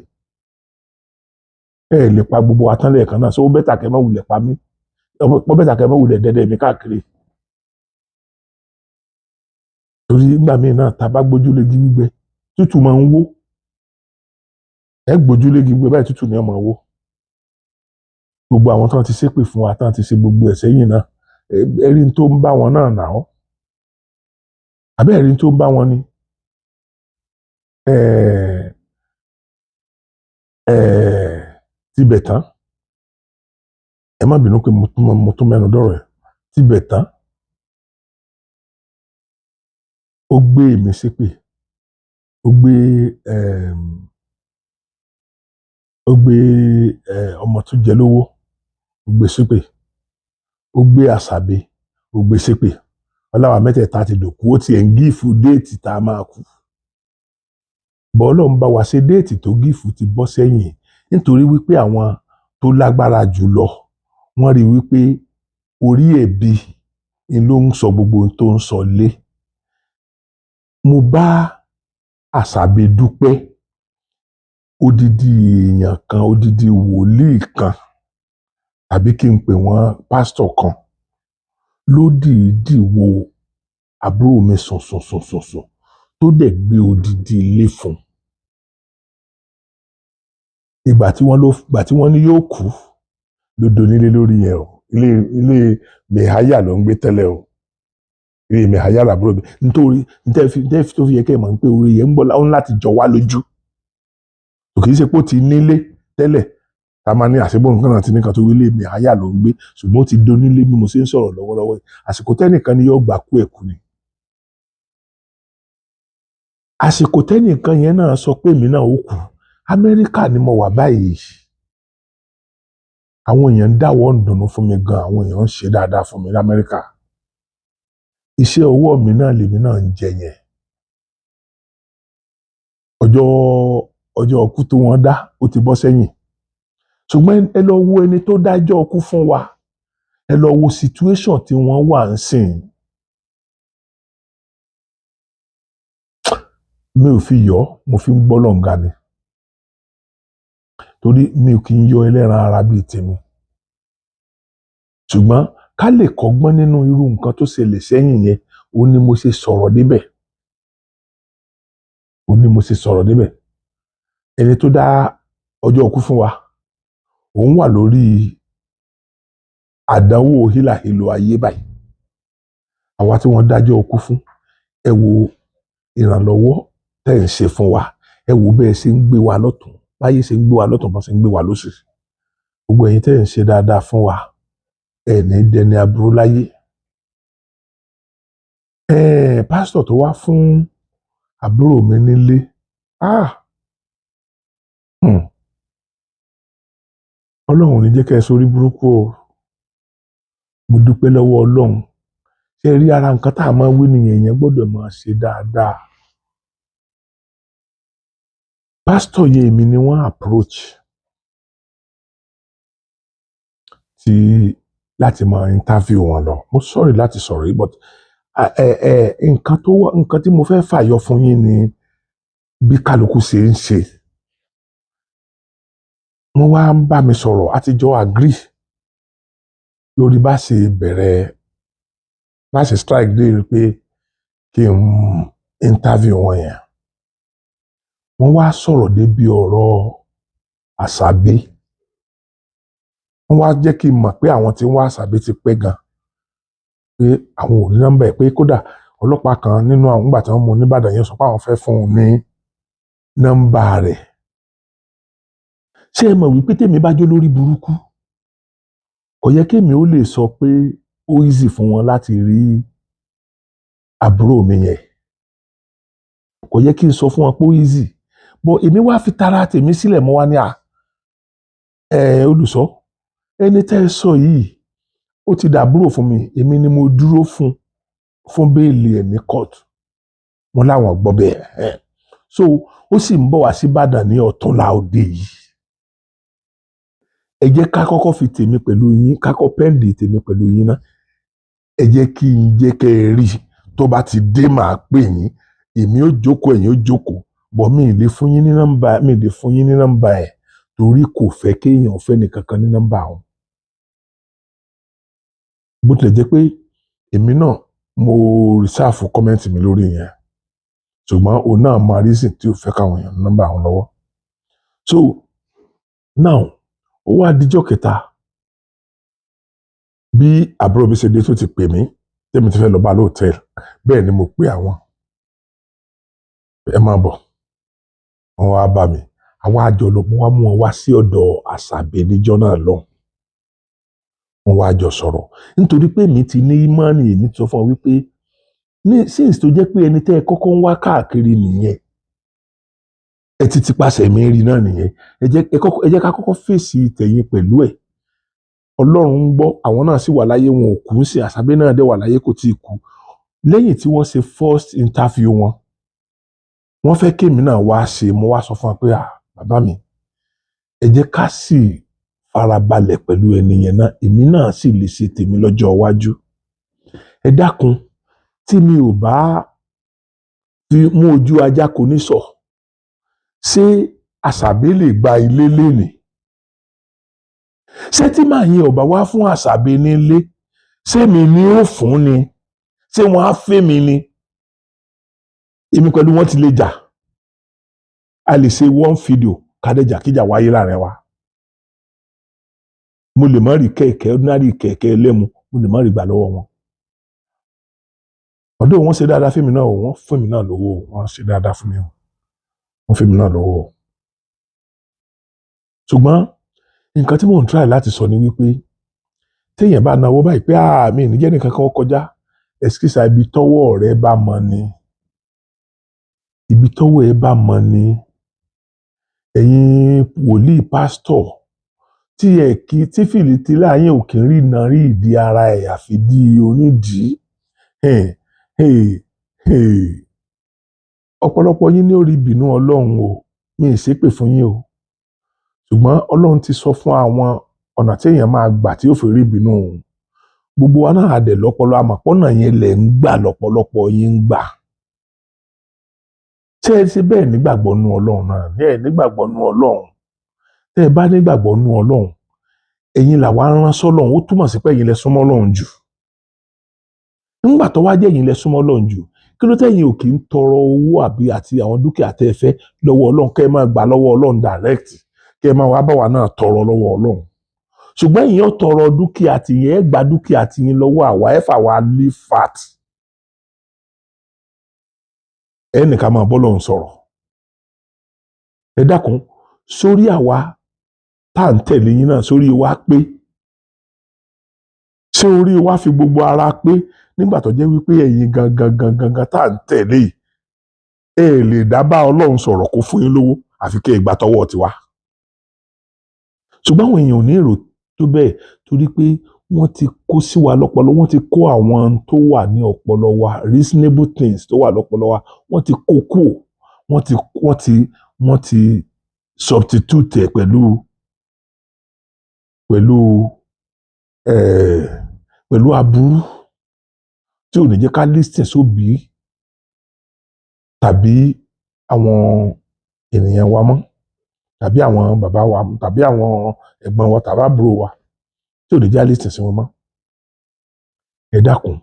Ẹ lè pa gbogbo wa tán lẹ́ẹ̀kan náà. So ó bẹ́tà kẹ́ má wulẹ̀ pa mí. Ó bẹ́tà kẹ́ má wulẹ̀ dẹdẹ mi káàkiri. Torí nígbà míì náà tá a bá gbójúlé igi gbígbẹ tútù máa ń wó. Ẹ gbójúlé igi gbígbẹ báyìí tútù ni ó máa wó. Gbogbo àwọn tán ti ṣépè fún wa tán ti ṣe gbogbo ẹ̀ sẹ́yìn náà ẹ̀rí tó ń bá wọn náà nà ọ́. Àbẹ́ ẹ̀rí tó ń bá wọn ni. Tibẹ̀ tán. Ẹ má bínú pé mo tún mẹ́nu dọ̀rọ̀ ẹ̀. Tibẹ̀ tán. Ó gbé èmi ṣépè. Ó gbé ọmọ tó jẹ lówó. Ó gbé ṣépè. Ó gbé àṣàbí. Ó gbé ṣépè. Ọláwa mẹ́tẹ̀ẹ̀ta ti dòkú ó tiẹ̀ ń gífù déètì tá a máa kú. Bọ́ọ̀lọ́ ń bá wa ṣe déètì tó gífù ti bọ́ sẹ́yìn nítorí wípé àwọn tó lágbára jù lọ wọ́n rí wípé orí ẹ̀bi ni ló ń sọ gbogbo tó ń sọ lé. Mo bá àṣàbí dúpẹ́ odidi èèyàn kan odidi wòlíì kan tàbí kí n pè wọ́n pásítọ̀ kan ló dìídì wo àbúrò mi sùn tó dẹ̀ gbé odidi ilé fún. Ìgbà tí wọ́n ní yóò kú ló donílé lórí ẹ̀ o. Ilé mẹ̀háyà ló ń gbé tẹ́lẹ̀ o. Ilé mẹ̀háyà làbúrò mi. Nítorí tó fi yẹ kẹ́ ẹ̀ mọ̀ pé orí yẹn ń bọ̀ láwọn láti jọ wá lójú. Kì í ṣe pé ó ti nílé tẹ́lẹ̀ tá a máa ní àṣebọ̀ nǹkan náà ti ní kan tó ilé mẹ̀háyà ló ń gbé ṣùgbọ́n ó ti donílé bí mo ṣe ń sọ̀rọ̀ lọ́wọ́lọ́wọ́ yìí. Àsìkò tẹ́nìkan ni yóò gbà kú ẹ̀kú ni. Àsìkò tẹ́nìkan yẹn náà sọ pé èmi náà ó kú. Amẹ́ríkà ni mo wà báyìí. Àwọn èèyàn ń dáwọ́ ń dùnnú fún mi gan. Àwọn èèyàn ń ṣe dáadáa fún mi ní Amẹ́ríkà. Iṣẹ́ ọwọ́ mi náà lèmi náà ń jẹ yẹn. Ọjọ́ ọkú tó wọ́n dá ó ti bọ́ sẹ́yìn. Ṣùgbọ́n ẹ lọ wo ẹni tó dájọ́ ọkú fún wa. Ẹ lọ wo situation tí wọ́n wà ń sìn. Mi ò fi yọ̀ mo fi ń gbọ́ lọ́ǹga ni. Torí mi ò kì í yọ ẹlẹ́ran ara bíi tèmi. Ṣùgbọ́n ká lè kọ́gbọ́n nínú irú nǹkan tó ṣẹlẹ̀ sẹ́yìn yẹn ó ní mo ṣe sọ̀rọ̀ débẹ̀. Ẹni tó dá ọjọ́ ọkú fún wa òun wà lórí àdánwò hílàhílo ayé báyìí. Àwa tí wọ́n dájọ́ ọkú fún ẹ wo ìrànlọ́wọ́ tẹ́ ń ṣe fún wa. Ẹ wo bẹ́ẹ̀ ṣe ń gbé wa lọ́tùn báyé ṣe ń gbé wa lọ́tùn bá ṣe ń gbé wa lósì. Gbogbo ẹ̀yin tẹ́ ń ṣe dáadáa fún wa ẹ ní dẹni aburú láyé. Pásítọ̀ tó wá fún àbúrò mi nílé Ọlọ́run ò ní jẹ́ kẹ́ ẹ sórí burúkú o. Mo dúpẹ́ lọ́wọ́ Ọlọ́run. Ṣé ẹ rí ara nǹkan tá a máa wí nìyẹn, èèyàn gbọ́dọ̀ máa ṣe dáadáa. Pásítọ̀ yẹn èmi ni wọ́n approach láti máa interview wọn lọ. Mo sorry láti sọ̀rọ̀ yìí, but nǹkan tí mo fẹ́ fàyọ fún yín ni bí kálukú ṣe ń ṣe. Wọ́n wá ń bá mi sọ̀rọ̀, a ti jọ agree lórí bá ṣe strike dé pé kí n interview wọn yẹn. Wọ́n wá sọ̀rọ̀ débi ọ̀rọ̀ Àṣàbí. Wọ́n wá jẹ́ kí n mọ̀ pé àwọn tí ń wá Àṣàbí ti pẹ́ gan, pé àwọn ò ní nọ́mbà ẹ̀, pé kódà ọlọ́pàá kan nínú àwọn ìgbà tí wọ́n mú un nìbàdàn yẹn sọ pé àwọn fẹ́ fún un ní nọ́mbà rẹ̀. Ṣé ẹ mọ̀ wípé tèmi bá jó lórí burúkú, kò yẹ kémi ó lè sọ pé ó easy fún wọn láti rí àbúrò mi yẹn. Kò yẹ kí n sọ fún wọn pé ó easy. But èmi wá fi tara tèmi sílẹ̀, mo wá ní olùṣọ́, ẹni tẹ́ ẹ sọ yìí ó ti dàbúrò fún mi, èmi ni mo dúró fún béèlì ẹ̀ ní court. Wọ́n láwọn gbọ́ bẹ́ẹ̀. So ó sì ń bọ̀ wá sí Ìbàdàn ní ọ̀túnla òde yìí. Ẹ jẹ́ ká kọ́kọ́ fi tèmi pẹ̀lú yín, ká kọ́ pẹ́ǹdì tèmi pẹ̀lú yín ná. Ẹ jẹ́ kí n jẹ́ kẹ́ ẹ rí, tó bá ti dé màá pè yín, èmi ó jókòó, ẹ̀yin ó jókòó. Bọ̀ mi ì lè fún yín ní nọ́mbà ẹ̀ torí kò fẹ́ kéèyàn fẹ́ nìkankan ní nọ́mbà òun. Bó tilẹ̀ jẹ́ pé èmi náà mo reserve kọ́mẹ́ǹtì mi lórí yẹn, ṣùgbọ́n òun náà máa reason tí ò fẹ́ káwọn èèyàn nọ́mbà òun lọ́wọ́. So now ó wá dijọ́ kẹta bí àbúrò mi ṣe dé tó ti pè mí tèmi ti fẹ́ lọ bá lóòtẹ́ẹ̀lì, bẹ́ẹ̀ ni mo pè àwọn. Ẹ máa bọ̀. Wọ́n wá bá mi. Àwa àjọ lọ, mo wá mú wọn wá sí ọ̀dọ̀ Àṣàbí níjọ́ náà lọ. Wọ́n wá jọ sọ̀rọ̀. Nítorí pé mi ti ní ìmánì, èmi ti sọ fún ọ wípé since tó jẹ́ pé ẹni tẹ́ ẹ kọ́kọ́ ń wá káàkiri nìyẹn, ẹ ti pàṣẹ mi rí náà nìyẹn. Ẹ jẹ́ ká kọ́kọ́ fèsì tẹ̀yìn pẹ̀lú ẹ̀. Ọlọ́run ń gbọ́, àwọn náà sì wà láyé, wọn ò kú sí. Àṣàbí náà dẹ̀ wà láyé, kò tíì kú. Lẹ́yìn tí wọ́n ṣe first interview wọn, wọ́n fẹ́ kémi náà wá ṣe, mo wá sọ fún wọn pé bàbá mi, ẹ jẹ́ ká sì farabalẹ̀ pẹ̀lú ẹni yẹn náà, èmi náà sì lè ṣe tèmi lọ́jọ́ iwájú. Ẹ dákun, tí mi ò bá fi mú ojú ajá kò ní sọ, ṣé Àṣàbí lè gba ilé lénìí? Ṣé tí màá yẹn ò bá wá fún Àṣàbí nílé, ṣé mi ni ó fún ni? Ṣé wọ́n á fẹ́ mi ni? Èmi pẹ̀lú wọn ti lè jà. A lè ṣe one video kádẹ́jà kíjà wáyé láàrin wa. Mo lè má rí kẹ̀kẹ́ ordinary kẹ̀kẹ́ ẹlẹ́mu, mo lè má rí gbà lọ́wọ́ wọn. Ọ̀dọ̀ wọn ṣe dáadáa fún mi náà o, wọ́n fún mi náà lówó, wọ́n ṣe dáadáa fún mi o, wọ́n fún mi náà lówó. Ṣùgbọ́n nǹkan tí mò ń try láti sọ ni wípé téèyàn bá náwó báyìí pé mi ní jẹ́ nìkan kan kọjá, ẹ̀skísà ibi tọ́wọ́ rẹ bá mọ ni, ibi tọ́wọ́ ẹ bá mọ ni. Ẹ̀yin wòlíì pásítọ̀ tí fìlítì láàyè ò kí ń rí iná rí ìdí ara ẹ̀ àfi di onídìí. Ọ̀pọ̀lọpọ̀ yín ní orí ìbínú Ọlọ́run o, mi ì ṣépè fún yín o. Ṣùgbọ́n Ọlọ́run ti sọ fún àwọn ọ̀nà tí èèyàn máa gbà tí ó fi rí ìbínú òun. Gbogbo wa náà adẹ̀ lọ́pọlọ, àmọ̀pọ̀nà yẹn lẹ̀ ń gbà lọ́pọ̀lọpọ̀ yín ń gbà. Ṣé ẹ ṣe bẹ́ẹ̀ nígbàgbọ́ nú Ọlọ́run náà? Ẹ nígbàgbọ́ nú Ọlọ́run. Tẹ́ ẹ bá nígbàgbọ́ nú Ọlọ́run, ẹ̀yin làwa rán sọ́lọ́run, ó túmọ̀ sí pé ẹ̀yin lẹ súnmọ́ Ọlọ́run jù. Nígbà tó wá jẹ́ ẹ̀yin lẹ súnmọ́ Ọlọ́run jù, kí ló tẹ́yin ò kí ń tọrọ owó àti àwọn dúkìá tẹ́ ẹ fẹ́ lọ́wọ́ Ọlọ́run, kẹ́ ẹ máa gbà lọ́wọ́ Ọlọ́run direct, kẹ́ ẹ máa wá bá wa náà tọrọ lọ́wọ́ Ọlọ́run. Ṣùgbọ́n ìyẹn tọrọ dúkìá tìyẹn, ẹ gba dúkìá tìyẹn lọ́wọ́ àwa, ẹ fà wá lé fat. Ẹnìkan máa bọ́ lọ́run sọ̀rọ̀. Ẹ dákun, sórí àwa tá à ń tẹ̀lé yín náà, sórí wa pé? Ṣé orí wa fi gbogbo ara pé nígbà tó jẹ́ wípé ẹ̀yin gangan tá à ń tẹ̀lé yìí, ẹ lè dá bá Ọlọ́run sọ̀rọ̀ kó fún yín lówó àfi kẹ́ ẹ gbà tọwọ́ tiwa? ṣùgbọ́n àwọn èèyàn ò ní èrò tó bẹ́ẹ̀ torí pé wọ́n ti kó sí wa lọ́pọlọ, wọ́n ti kó àwọn tó wà ní ọpọlọ wa, reasonable things tó wà lọ́pọlọ wa, wọ́n ti kó kù, wọ́n ti substitute ẹ̀ pẹ̀lú aburú tí ò ní jẹ́ ká listen sóbì tàbí àwọn ènìyàn wa mọ́, tàbí àwọn bàbá wa, tàbí àwọn ẹ̀gbọ́n wa tàbí àbúrò wa tí ò ní jẹ́ listen sí wọn mọ́. Ẹ dákun,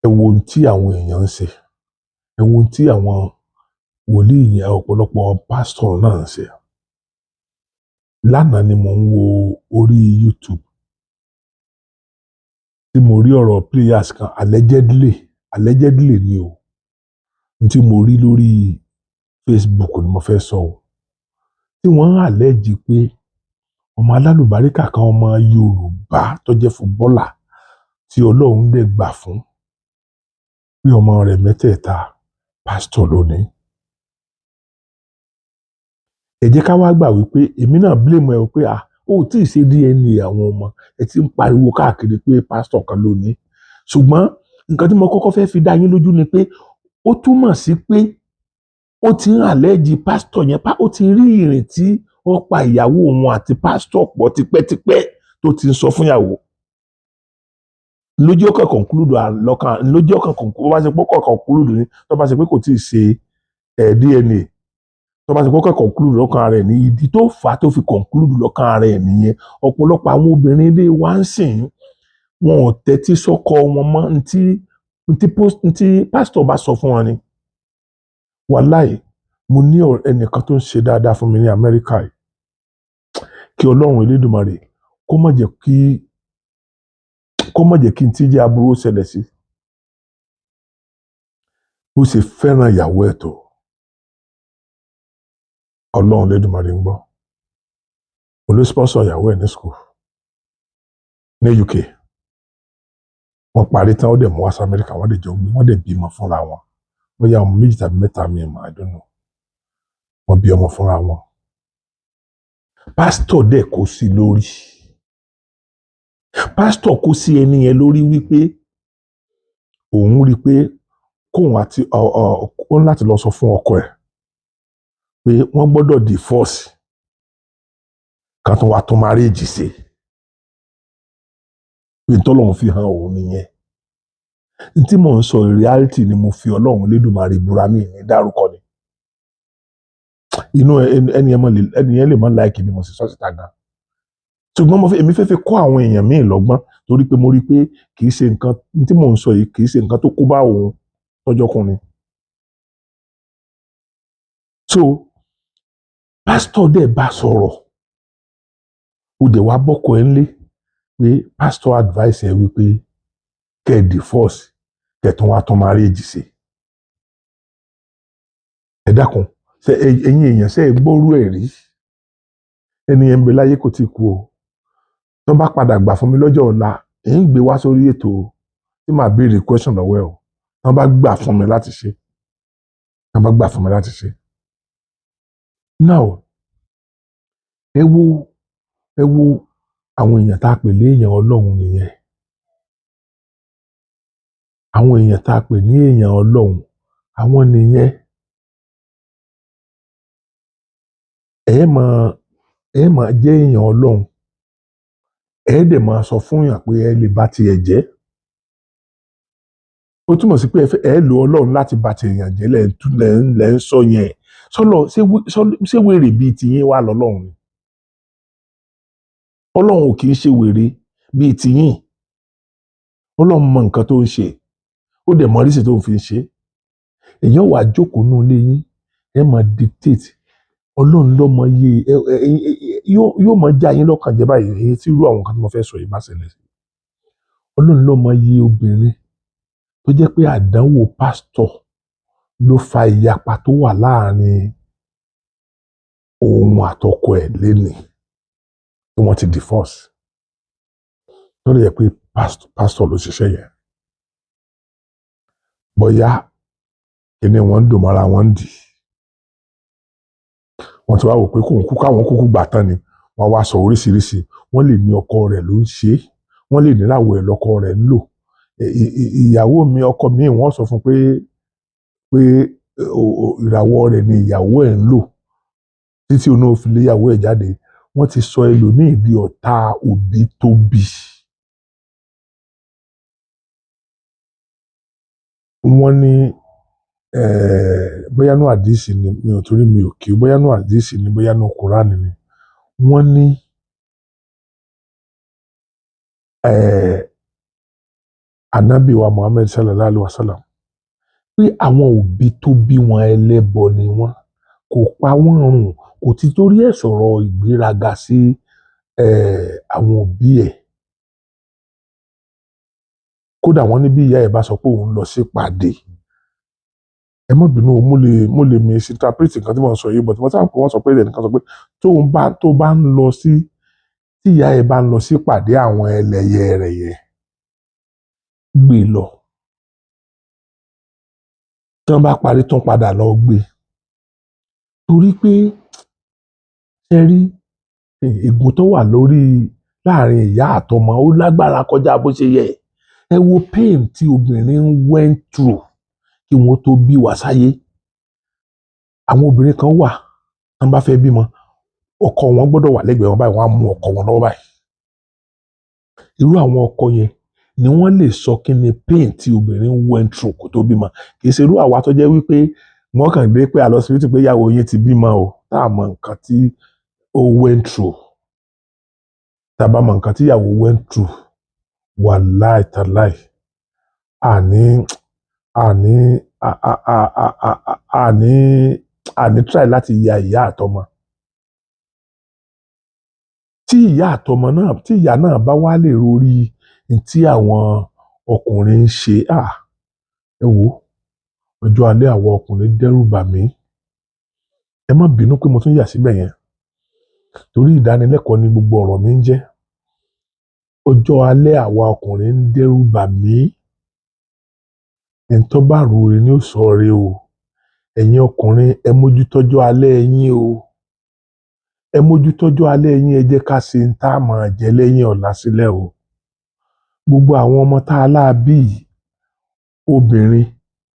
ẹ wo ohun tí àwọn èèyàn ń ṣe, ẹ wo ohun tí àwọn wòlíì yẹn ọ̀pọ̀lọpọ̀ pásítọ̀ náà ń ṣe. Lánàá ni mo ń wo orí YouTube tí mo rí ọ̀rọ̀ players kan allegedly ni o, tí mo rí lórí Facebook ni mo fẹ́ sọ o, tí wọ́n ń allege pé ọmọ alálùbáríkà kan, ọmọ Yorùbá tó jẹ́ fútbọ́là tí Ọlọ́run dẹ̀ gbà fún, pé ọmọ rẹ̀ mẹ́tẹ̀ẹ̀ta pásítọ̀ lónìí. Ẹ jẹ́ ká wá gbà wípé èmi náà blame ẹ pé ó tí ì ṣe DNA àwọn ọmọ, ẹ ti ń pariwo káàkiri pé pásítọ̀ kan lónìí. Ṣùgbọ́n nǹkan tí mo kọ́kọ́ fẹ́ fi dá yín lójú ni pé ó túmọ̀ sí pé ó ti ń allege pásítọ̀ yẹn, ó ti rí ìrìn tí ó pa ìyàwó òun àti pásítọ̀ pọ̀ tipẹ́tipẹ́ tó ti ń sọ fún ìyàwó. Lójú ọkàn conclude lọ́kàn, lójú ọkàn conclude, bá ṣe pé ọkàn conclude ni, tó bá ṣe pé kò tí ì ṣe DNA, tó bá ṣe pé ọkàn conclude lọ́kàn rẹ̀ ní ìdí tó fà á tó fi conclude lọ́kàn rẹ̀ nìyẹn. Ọ̀pọ̀lọpọ̀ àwọn obìnrin ilé wa ń sìn, wọn ò tẹ́tí sọ́kọ wọn mọ́, ntí pásítọ̀ bá sọ fún wọn ni. Wàláì, mo ní ẹnìkan tó ń ṣe dáadáa fún mi ní Amẹ́ríkà yìí, kí Ọlọ́run Elédùmarè kó má jẹ́ kí n tí jẹ́ aburú ṣẹlẹ̀ sí. Bó ṣe fẹ́ràn ìyàwó ẹ̀ tó, Ọlọ́run Elédùmarè ń gbọ́. Olú sponsor ìyàwó ẹ̀ ní school ní UK. Wọ́n parí tán, ó dẹ̀ mú wá sí Amẹ́ríkà, wọ́n dẹ̀ jọ gbé, wọ́n dẹ̀ bímọ fúnra wọn. Bóyá ọmọ 2 tàbí 3 mi mà, I don't know. Wọ́n bí ọmọ fúnra wọn. Pásítọ̀ dẹ̀ kó sí lórí. Pásítọ̀ kó sí ẹni yẹn lórí wípé òun rí pé kóun àti ó ń láti lọ sọ fún ọkọ ẹ̀ pé wọ́n gbọ́dọ̀ divorce kan tó wá tó marriage ṣe. Pé tọ́lọ́run fi hàn òun nìyẹn. Tí mò ń sọ reality ni, mo fi Ọlọ́run Elédùmarè búra, mi ní dárúkọ ni. Inú ẹni yẹn lè má like bí mo sì sọ síta gan. Ṣùgbọ́n èmi fẹ́ fi kọ́ àwọn èèyàn míì lọ́gbọ́n, torí pé mo rí pé kì í ṣe nǹkan tí mò ń sọ yìí, kì í ṣe nǹkan tó kó bá òun tọ́jọ́kùnrin. So pásítọ̀ dẹ̀ bá sọ̀rọ̀, ó dẹ̀ wá bọ́kọ ẹ̀ ńlé pé pásítọ̀ advice ẹ̀ wípé kẹ́ ẹ divorce, kẹ́ tún wá tún marriage ṣe. Ẹ dákun, ẹ̀yin èèyàn ṣe é gbọ́rú ẹ̀ rí? Ẹni yẹn ń bẹ láyé, kò tí kú o. Tó bá padà gbà fún mi lọ́jọ́ ọ̀la, èyí ń gbé wá sórí ètò tí màá béèrè question lọ́wọ́ ẹ̀ o. Tó bá gbà fún mi láti ṣe. Tó bá gbà fún mi láti ṣe. Now, ẹ wo àwọn èèyàn tá a pè ní èèyàn Ọlọ́run nìyẹn. Àwọn èèyàn tá a pè ní èèyàn Ọlọ́run, àwọn nìyẹn. Ẹ máa jẹ́ èèyàn Ọlọ́run. Ẹ dẹ̀ máa sọ fún yàn pé ẹ lè bá tiẹ̀ jẹ́. Ó túmọ̀ sí pé ẹ lo Ọlọ́run láti bá ti èèyàn jẹ́ lẹ́ ń sọ yẹn. Ṣé wèrè bíi tiyín wà lọ́lọ́run ni? Ọlọ́run ò kì í ṣe wèrè bíi tiyín. Ọlọ́run mọ nǹkan tó ń ṣe, ó dẹ̀ mọ oríṣi tó ń fi ṣe. Èèyàn wà jókòó nínú ilé yín, ẹ máa dictate. Ọlọ́run ló mọ iye, yóò máa já yín lọ́kàn jẹ́ báyìí, èyí tí irú àwọn nǹkan tí mo fẹ́ sọ yìí bá ṣẹlẹ̀ sí. Ọlọ́run ló mọ iye obìnrin tó jẹ́ pé àdánwò pásítọ̀ ló fa ìyapa tó wà láàrin òun àtọkọ ẹ̀ lénìí tí wọ́n ti divorce. Tó lè yẹ pé pásítọ̀ ló ṣiṣẹ́ yẹn. Bóyá kíni wọ́n ń dùn mọ́ra wọn dì. Wọ́n ti wá wò pé káwọn kúkú gbà tán ni. wọ́n wá sọ oríṣiríṣi, wọ́n lè ní ọkọ rẹ̀ ló ń ṣe, wọ́n lè ní ìràwọ̀ ẹ̀ lọ́kọ rẹ̀ ń lò. Ìyàwó mi, ọkọ mi, wọ́n sọ fún pé ìràwọ̀ rẹ̀ ni ìyàwó ẹ̀ ń lò títí òun náà fi lé ìyàwó ẹ̀ jáde. Wọ́n ti sọ ẹlòmíì di ọ̀tá òbí tó bí. Wọ́n ní bóyá nú àdíìsì ni mi ò torí mi ò kí bóyá nú àdíìsì ni bóyá nú Kùránì ni wọ́n ní Ànábì wa Muhammad sallallahu alaihi wasallam pé àwọn òbí tó bí wọn ẹlẹ́bọ ni wọ́n, kò pa wọ́n run, kò ti torí ẹ̀ sọ̀rọ̀ ìgbéraga sí àwọn òbí ẹ̀. Kódà wọ́n ní bí ìyá ẹ̀ bá sọ pé òun lọ sí ìpàdé, ẹ má bínú, mo lè misinterpret nǹkan tí mo sọ yìí, but wọ́n sáà pé wọ́n sọ pé ẹnìkan sọ pé tó bá ń lọ sí, tí ìyá ẹ̀ bá ń lọ sí ìpàdé àwọn ẹlẹ́yẹ rẹ̀ yẹn, gbé lọ. Tí wọ́n bá parí tún padà lọ gbé. Torí pé ṣe rí ègún tó wà láàrin ìyá àtọmọ ó lágbára kọjá bó ṣe yẹ. Ẹ wo pain tí obìnrin went through kí wọ́n tó bí wá sáyé. Àwọn obìnrin kan wà, tí wọ́n bá fẹ́ bímọ, ọkọ wọn gbọ́dọ̀ wà lẹ́gbẹ̀ẹ́ wọn báyìí, wọ́n á mú ọkọ wọn lọ́wọ́ báyìí. Irú àwọn ọkọ yẹn ni wọ́n lè sọ kí ni pain tí obìnrin went through kó tó bímọ. Kì í ṣe irú àwa tó jẹ́ wípé wọ́n kàn gbé pé àlọ́ sí pé ìyàwó yín ti bímọ o, tá a mọ nǹkan tí ó went through. Tá a bá mọ nǹkan tí ìyàwó went through, wàláì tàláì, àní try láti ya ìyá àtọmọ. Tí ìyá náà bá wá lè rórí tí àwọn ọkùnrin ń ṣe, ẹ wò, ọjọ́ alẹ́ àwọn ọkùnrin dẹ́rù bà mí. Ẹ má bínú pé mo tún yà síbẹ̀ yẹn, torí ìdánilẹ́kọ̀ọ́ ni gbogbo ọ̀rọ̀ mi ń jẹ́. Ọjọ́ alẹ́ àwa ọkùnrin ń dẹ́rù bà mí. Ẹni tó bá rò rè ni ó sọ rè o. Ẹ̀yin ọkùnrin, ẹ mójútọ́jọ́ alẹ́ yín o. Ẹ mójútọ́jọ́ alẹ́ yín, ẹ jẹ́ ká ṣe ń tá a máa jẹ lẹ́yìn ọ̀la sílẹ̀ o. Gbogbo àwọn ọmọ tá a láàbí yìí, obìnrin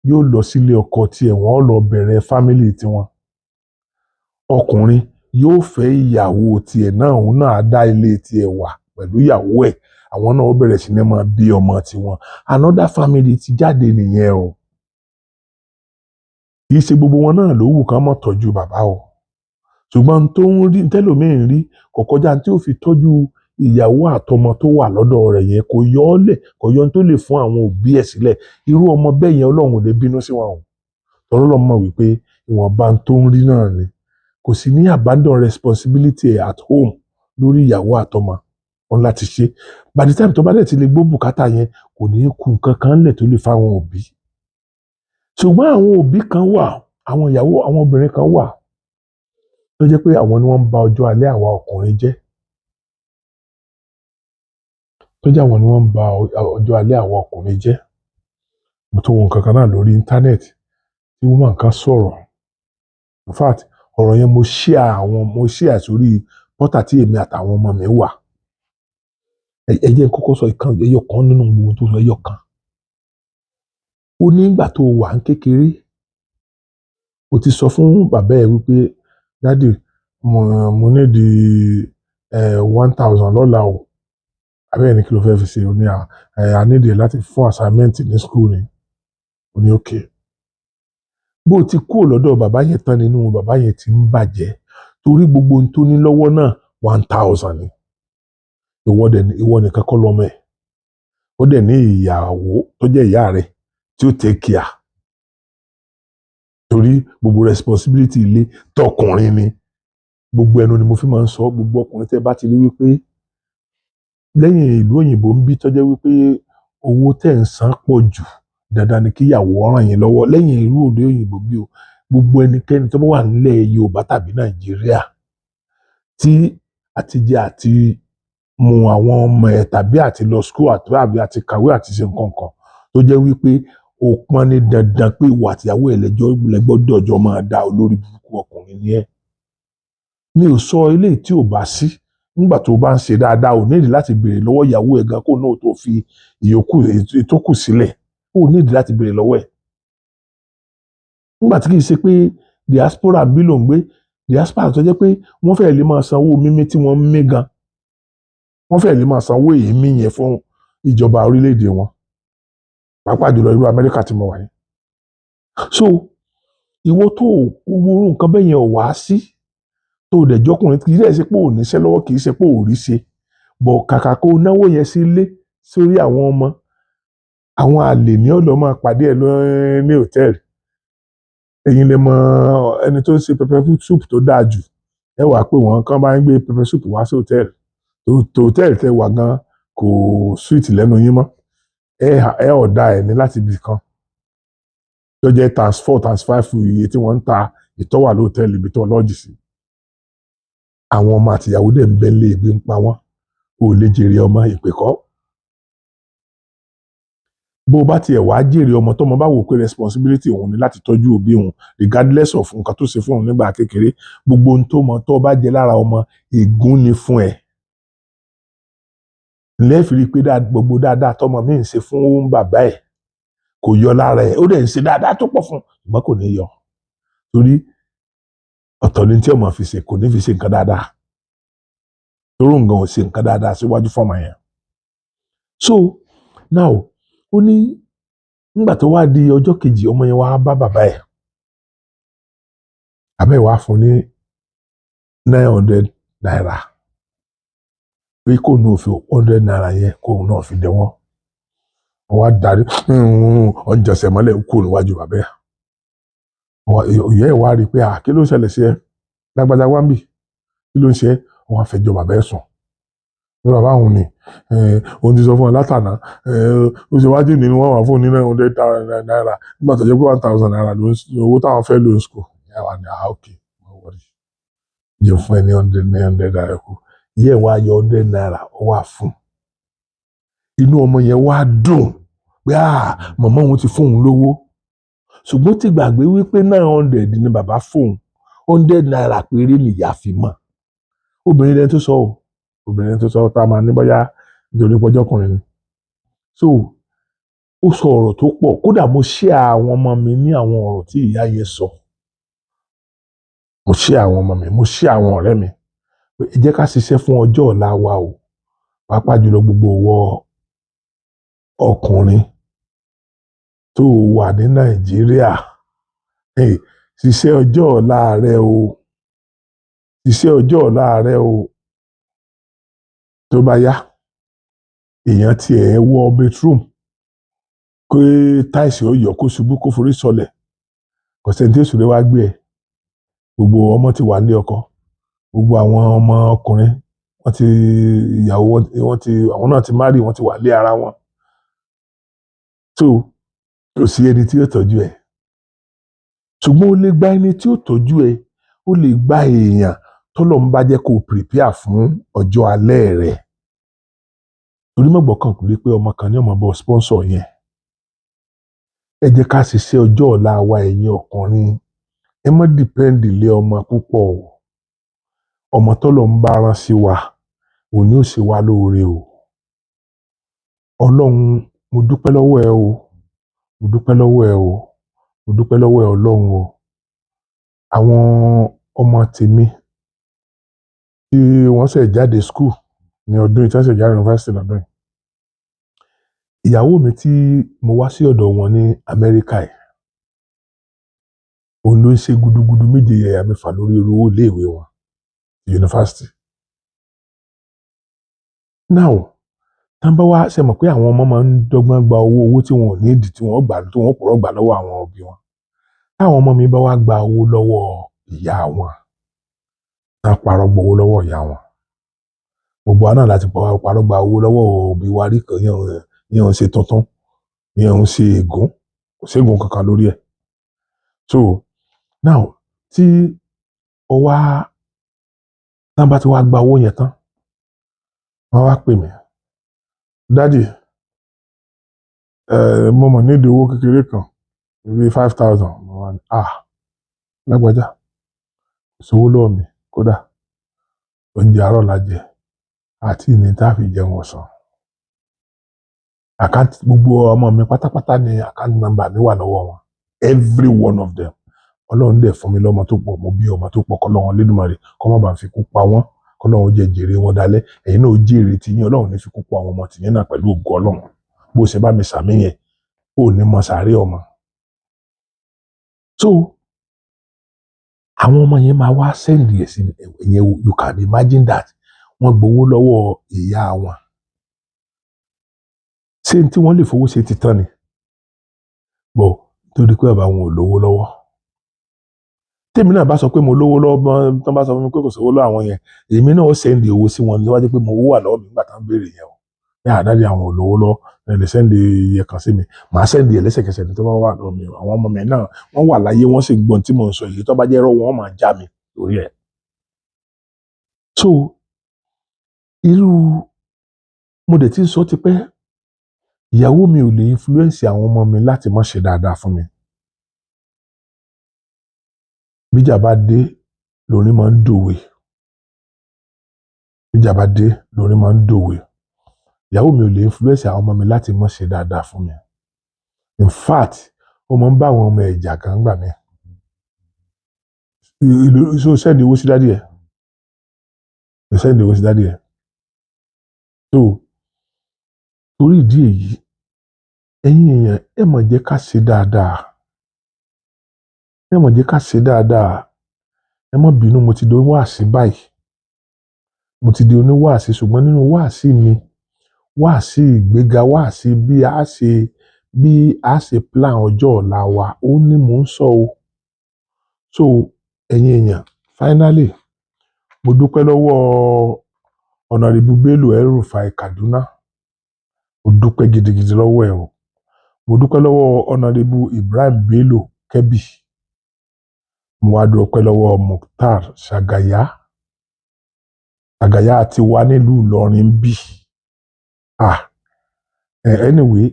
yóò lọ sílé ọkọ tiẹ̀, wọ́n lọ bẹ̀rẹ̀ fámílì tiwọn. Ọkùnrin yóò fẹ́ ìyàwó tiẹ̀ náà, òun náà á dá ilé tiẹ̀ wà pẹ̀lú ìyàwó ẹ̀. Àwọn náà ó bẹ̀rẹ̀ sí ní máa bí ọmọ tiwọn. Another family ti jáde nìyẹn o. Kì í ṣe gbogbo wọn náà ló wù kán mọ́ tọ́jú bàbá o. Ṣùgbọ́n tó ń rí tẹ́lòmíì rí kò kọjá tí ó fi tọ́jú ìyàwó àtọmọ tó wà lọ́dọ̀ rẹ̀ yẹn, kò yọ ọ́ lẹ̀, kò yọ ohun tó lè fún àwọn òbí ẹ̀ sílẹ̀. Irú ọmọ bẹ́ẹ̀ yẹn Ọlọ́run ò lè bínú sí wọn o. Torí Ọlọ́run mọ̀ wípé ìwọ̀nba tó ń rí náà ni. Kò sí ní abandon responsibility at home lórí ìyàwó àtọmọ. Wọ́n láti ṣe. By the time tó bá dẹ̀ ti lè gbọ́ bùkátà yẹn, kò ní kù nǹkan kan lẹ̀ tó lè fáwọn òbí. Ṣùgbọ́n àwọn òbí kan wà, àwọn obìnrin kan wà tó jẹ́ pé àwọn ni wọ́n ń ba ọjọ́ alẹ́ àwa ọkùnrin jẹ́. Mo tún wo nǹkan kan náà lórí íńtánẹ́ẹ̀tì tí woman kan sọ̀rọ̀. In fact, ọ̀rọ̀ yẹn mo share sórí pọ́tà tí èmi àtàwọn ọmọ mi wà. Ẹ jẹ́ n kọ́kọ́ sọ ẹyọ kan nínú gbogbo tó sọ ẹyọ kan. Ó ní ìgbà tó wà ń kékeré, ó ti sọ fún bàbá ẹ̀ wípé daddy, mo need 1,000 lọ́la o. Abẹ́ẹ̀ ni kí ló fẹ́ fi ṣe? Ó ní I need it láti fún assignment ní school ni. Ó ní okay. Bó ti kúrò lọ́dọ̀ bàbá yẹn tán nínú bàbá yẹn ti ń bàjẹ́ torí gbogbo ohun tó ní lọ́wọ́ náà 1,000 ni. Ìwọ nìkan kọ́ lọ́mọ ẹ̀. Ó dẹ̀ ní ìyàwó tó jẹ́ ìyá rẹ̀ tí ó take care. Torí gbogbo responsibility ilé tọkùnrin ni. Gbogbo ẹnu ni mo fi máa ń sọ, gbogbo ọkùnrin tẹ́ bá ti rí wípé lẹ́yìn ìlú òyìnbó ń bí tó jẹ́ wípé owó tẹ́ ń san pọ̀ jù, dandan ni kí ìyàwó ràn yín lọ́wọ́. Lẹ́yìn ìlú òyìnbó bí o, gbogbo ẹnikẹ́ni tó bá wà nílẹ̀ Yorùbá tàbí Nàìjíríà tí àtijẹ àti mu àwọn ọmọ ẹ̀ tàbí àti lọ school àbí àti kàwé àti ṣe nǹkan kan tó jẹ́ wípé ó pọn ní dandan pé ìwà àtìyàwó ẹ̀ lẹ́gbọ́dọ̀ jọ máa dá olórí burúkú ọkùnrin ni ẹ́. Mi ò sọ eléyìí tí ò bá sí, nígbà tó bá ń ṣe dáadáa ò nídìí láti béèrè lọ́wọ́ ìyàwó ẹ̀ gan kó náà tó fi ìyókù tó kù sílẹ̀ ò nídìí láti béèrè lọ́wọ́ ẹ̀. Nígbà tí kì í ṣe pé diaspora bí ló ń gbé diaspora tó jẹ́ pé wọ́n fẹ́ẹ́ lè máa sanwó mímí tí wọ́n ń mí gan wọ́n fẹ́ẹ́ lè máa sanwó èémí yẹn fún ìjọba orílẹ̀-èdè wọn pàápàá jùlọ irú Amẹ́ríkà tí mo wà yìí. So ìwọ tó owó nǹkan bẹ́ẹ̀ yẹn ò wá sí tó dẹ̀ jọkùnrin kì í dẹ̀ ṣe pé ò níṣẹ́ lọ́wọ́ kì í ṣe pé ò rí ṣe bọ̀ kàkà kó náwó yẹn sí ilé sórí àwọn ọmọ àwọn àlè ní ọ̀lọ́ máa pàdé ẹ̀ ní hòtẹ́ẹ̀lì ẹ̀yin lè mọ ẹni tó ń ṣe pepper soup tó dáa jù ẹ wàá pé wọ́n kàn bá ń gbé pepper soup wá sí hòtẹ́ẹ̀lì tó hòtẹ́ẹ̀lì tẹ wà gan kò sweet lẹ́nu yín mọ́ ẹ ọ̀dà ẹ̀ ní láti ibì kan tó jẹ́ ×4 ×5 iye tí wọ́n ń ta ìtọ́wà lóòtẹ́ẹ̀lì ibi tó lọ́ọ̀jì sí. Àwọn ọmọ àtìyàwó dẹ̀ ń bẹ lé ebi ń pa wọ́n ò lè jèrè ọmọ ìpè kọ́. Bó bá tiẹ̀ wá jèrè ọmọ tọ́mọ bá wò pé responsibility òun ni láti tọ́jú òbí òun regardless of nǹkan tó ṣe fún òun nígbà kékeré gbogbo ohun tó mọ tó bá jẹ lára ọmọ ègún ni fún ẹ. Lẹ́ẹ̀fì pé gbogbo dáadáa tọ́mọ mi ń ṣe fún bàbá ẹ̀ kò yọ lára ẹ̀ ó dẹ̀ ń ṣe dáadáa tó pọ̀ fún ṣùgbọ́n kò ní yọ torí ọ̀tọ̀ ni tí ọmọ fi ṣe kò ní fi ṣe nǹkan dáadáa torí nǹkan ò ṣe nǹkan dáadáa síwájú fọ́mọ yẹn. So now ó ní nígbà tó wá di ọjọ́ kejì ọmọ yẹn wá bá bàbá ẹ̀ abẹ́ wá fún ní 900 naira pé kò náà fi 100 naira yẹn kò náà fi dẹ́wọ́n wọ́n wá darí ọ̀njẹ̀sẹ̀ mọ́lẹ̀ kú níwájú bàbá ẹ̀ ìyá ẹ̀ wá rí i pé kí ló ń ṣẹlẹ̀ sí ẹ lágbájá wá ń bì kí ló ń ṣe wọ́n á fẹjọ́ bàbá ẹ̀ sùn ní bàbá òun ni òun ti sọ fún ọ látàná ó ṣe wájú ní wọ́n wà fún ní 900 naira nígbà tó jẹ́ pé 1000 naira owó táwọn fẹ́ lò ń sùkò ìyá wa ni okay no worry jẹ́ fún ẹ ní 900 naira kù ìyá ẹ̀ wá yọ 100 naira ó wà fún inú ọmọ yẹn wá dùn pé màmá òun ti fóun lówó ṣùgbọ́n ti gbàgbé wípé 900 ni bàbá fóun 100 naira péré nìyá fi mọ́ obìnrin lẹni tó sọ ọ́ obìnrin tó sọ tá a máa ní bóyá nítorí pọ́jọ́ ọkùnrin ni so ó sọ ọ̀rọ̀ tó pọ̀ kódà mo ṣe àwọn ọmọ mi ní àwọn ọ̀rọ̀ tí ìyá yẹn sọ mo ṣe àwọn ọmọ mi mo ṣe àwọn ọ̀rẹ́ mi pé ẹ jẹ́ ká ṣiṣẹ́ fún ọjọ́ ọ̀la wa o pàápàá jùlọ gbogbo wọ ọkùnrin tó wà ní Nàìjíríà ṣiṣẹ́ ọjọ́ ọ̀la rẹ o ṣiṣẹ́ ọjọ́ ọ̀la rẹ o tó bá yá èèyàn tiẹ̀ wọ bedroom pé táìsì ó yọ kó ṣubú kó forí sọlẹ̀ kọ̀sẹ̀ntẹ́sù rẹ wá gbé ẹ gbogbo ọmọ ti wà ní ọkọ gbogbo àwọn ọmọ ọkùnrin wọ́n ti ìyàwó wọ́n ti àwọn náà ti márì wọ́n ti wà lé ara wọn so kò sí ẹni tí yóò tọ́jú ẹ ṣùgbọ́n ó lè gba ẹni tí yóò tọ́jú ẹ ó lè gba èèyàn tọ́lọ́ ń bá jẹ́ kó prepare fún ọjọ́ alẹ́ rẹ̀ torí mọ̀ gbọ́kàn pé ọmọ kan ní ọmọ bọ́ sponsor yẹn ẹ jẹ́ ká ṣiṣẹ́ ọjọ́ ọ̀la wa ẹ̀yin ọkùnrin ẹ má depend lé ọmọ púpọ̀ o ọmọ tọ́lọ́ ń bá rán sí wa òní ò ṣe wá lóore o ọlọ́run mo dúpẹ́ lọ́wọ́ ẹ o mo dúpẹ́ lọ́wọ́ ẹ o mo dúpẹ́ lọ́wọ́ ẹ ọlọ́run o àwọn ọmọ tèmi tí wọ́n ṣẹ̀ jáde school ní ọdún yìí tí wọ́n ṣẹ̀ jáde university lọ́dún yìí ìyàwó mi tí mo wá sí ọ̀dọ̀ wọn ní Amẹ́ríkà yìí òun ló ń ṣe gudugudu méje yẹ̀yà mẹ́fà lórí owó iléèwé wọn yunifásitì now tán bá wá ṣe mọ̀ pé àwọn ọmọ máa ń dọ́gbọ́n gba owó tí wọn ò ní ìdí tí wọ́n gbà tí wọ́n pọ̀rọ̀ gbà lọ́wọ́ àwọn òbí wọn táwọn ọmọ mi bá wá gba owó lọ́wọ́ ìyá wọn tá parọ́ gbowó lọ́wọ́ ìyá wọn gbogbo àná láti parọ́ gba owó lọ́wọ́ òbí wa rí kan yẹn ń ṣe tuntun yẹn ń ṣe ègún kò ségun kankan lórí ẹ̀ so now tí ọwá tán bá ti wá gba owó yẹn tán wọ́n wá pè mí dádì mo mọ̀ nídìí owó kékeré kan bíi 5,000 mo wá ní lágbájá ìṣòwò lọ́wọ́ mi kódà oúnjẹ àárọ̀ la jẹ àti ní tá a fi jẹun ọ̀sán. Àkáǹtì gbogbo ọmọ mi pátápátá ni àkáǹtì nọ́mbà mi wà lọ́wọ́ wọn, every one of them. Ọlọ́run dẹ̀ fún mi lọ́mọ tó pọ̀, mo bí ọmọ tó pọ̀, kọ́lọ́run Olódùmarè kó má bàa fi kú pa wọ́n, kọ́lọ́run jẹ jèrè wọn dalẹ̀. Ẹ̀yin náà ó jèrè tiyín, Ọlọ́run ní fi kú pa àwọn ọmọ tiyín náà pẹ̀lú ògo Ọlọ́run. Bó ṣe bá mi sàmì yẹn, ó ní mọ sàárè ọmọ. So àwọn ọmọ yẹn máa wá send ẹ̀ sí ìyẹn, you can imagine that wọ́n gbowó lọ́wọ́ ìyá wọn. Ṣé tí wọ́n lè fowó ṣe ti tán ni? Bọ̀ torí pé bàbá wọn ò lówó lọ́wọ́. Tèmi náà bá sọ pé mo lówó lọ́wọ́, tán bá sọ fún mi pé kò sówó lọ́wọ́ àwọn yẹn, èmi náà ó send owó sí wọn níwájú pé mo owó wà lọ́wọ́ mi nígbà tán béèrè yẹn o. Ní àdáde àwọn ò lówó lọ́wọ́, ẹ lè send iye kan sí mi, màá send ẹ̀ lẹ́sẹ̀kẹsẹ̀ ní tó bá wà lọ́wọ́ mi. Àwọn ọmọ mi náà wọ́n wà láyé, wọ́n sì gbọ́n tí mò ń sọ yìí, tó bá jẹ́ irọ́ wọn máa já mi lórí ẹ̀. So mo dẹ̀ ti sọ tipẹ́, ìyàwó mi ò lè influence àwọn ọmọ mi láti má ṣe dáadáa fún mi. Bíjà bá dé lórí máa ń dòwe. Bíjà bá dé lórí máa ń dòwe. Ìyàwó mi ò lè influence àwọn ọmọ mi láti má ṣe dáadáa fún mi. In fact, ó máa ń bá àwọn ọmọ ẹ̀jà kan gbà mí. So send owó sí dádì ẹ̀. Send owó sí dádì ẹ̀. So torí ìdí èyí, ẹ̀yin èèyàn ẹ má jẹ́ ká ṣe dáadáa. Ẹ má jẹ́ ká ṣe dáadáa. Ẹ má bínú, mo ti di oníwàásí báyìí. Mo ti di oníwàásí, ṣùgbọ́n nínú wàásí mi, wàásí ìgbéga, wàásí bí a ṣe plan ọjọ́ ọ̀la wa, ó ní mò ń sọ o. So ẹ̀yin èèyàn, finally, mo dúpẹ́ lọ́wọ́ Honorable Bello El-Rufai Kaduna. Mo dúpẹ́ gidigidi lọ́wọ́ ẹ̀ o. Mo dúpẹ́ lọ́wọ́ Honorable Ibrahim Bello Kebbi. Mo wá dúpẹ́ lọ́wọ́ Mukhtar Shagaya. Shagaya àti wà nílùú Ìlọrin bí. Anyway,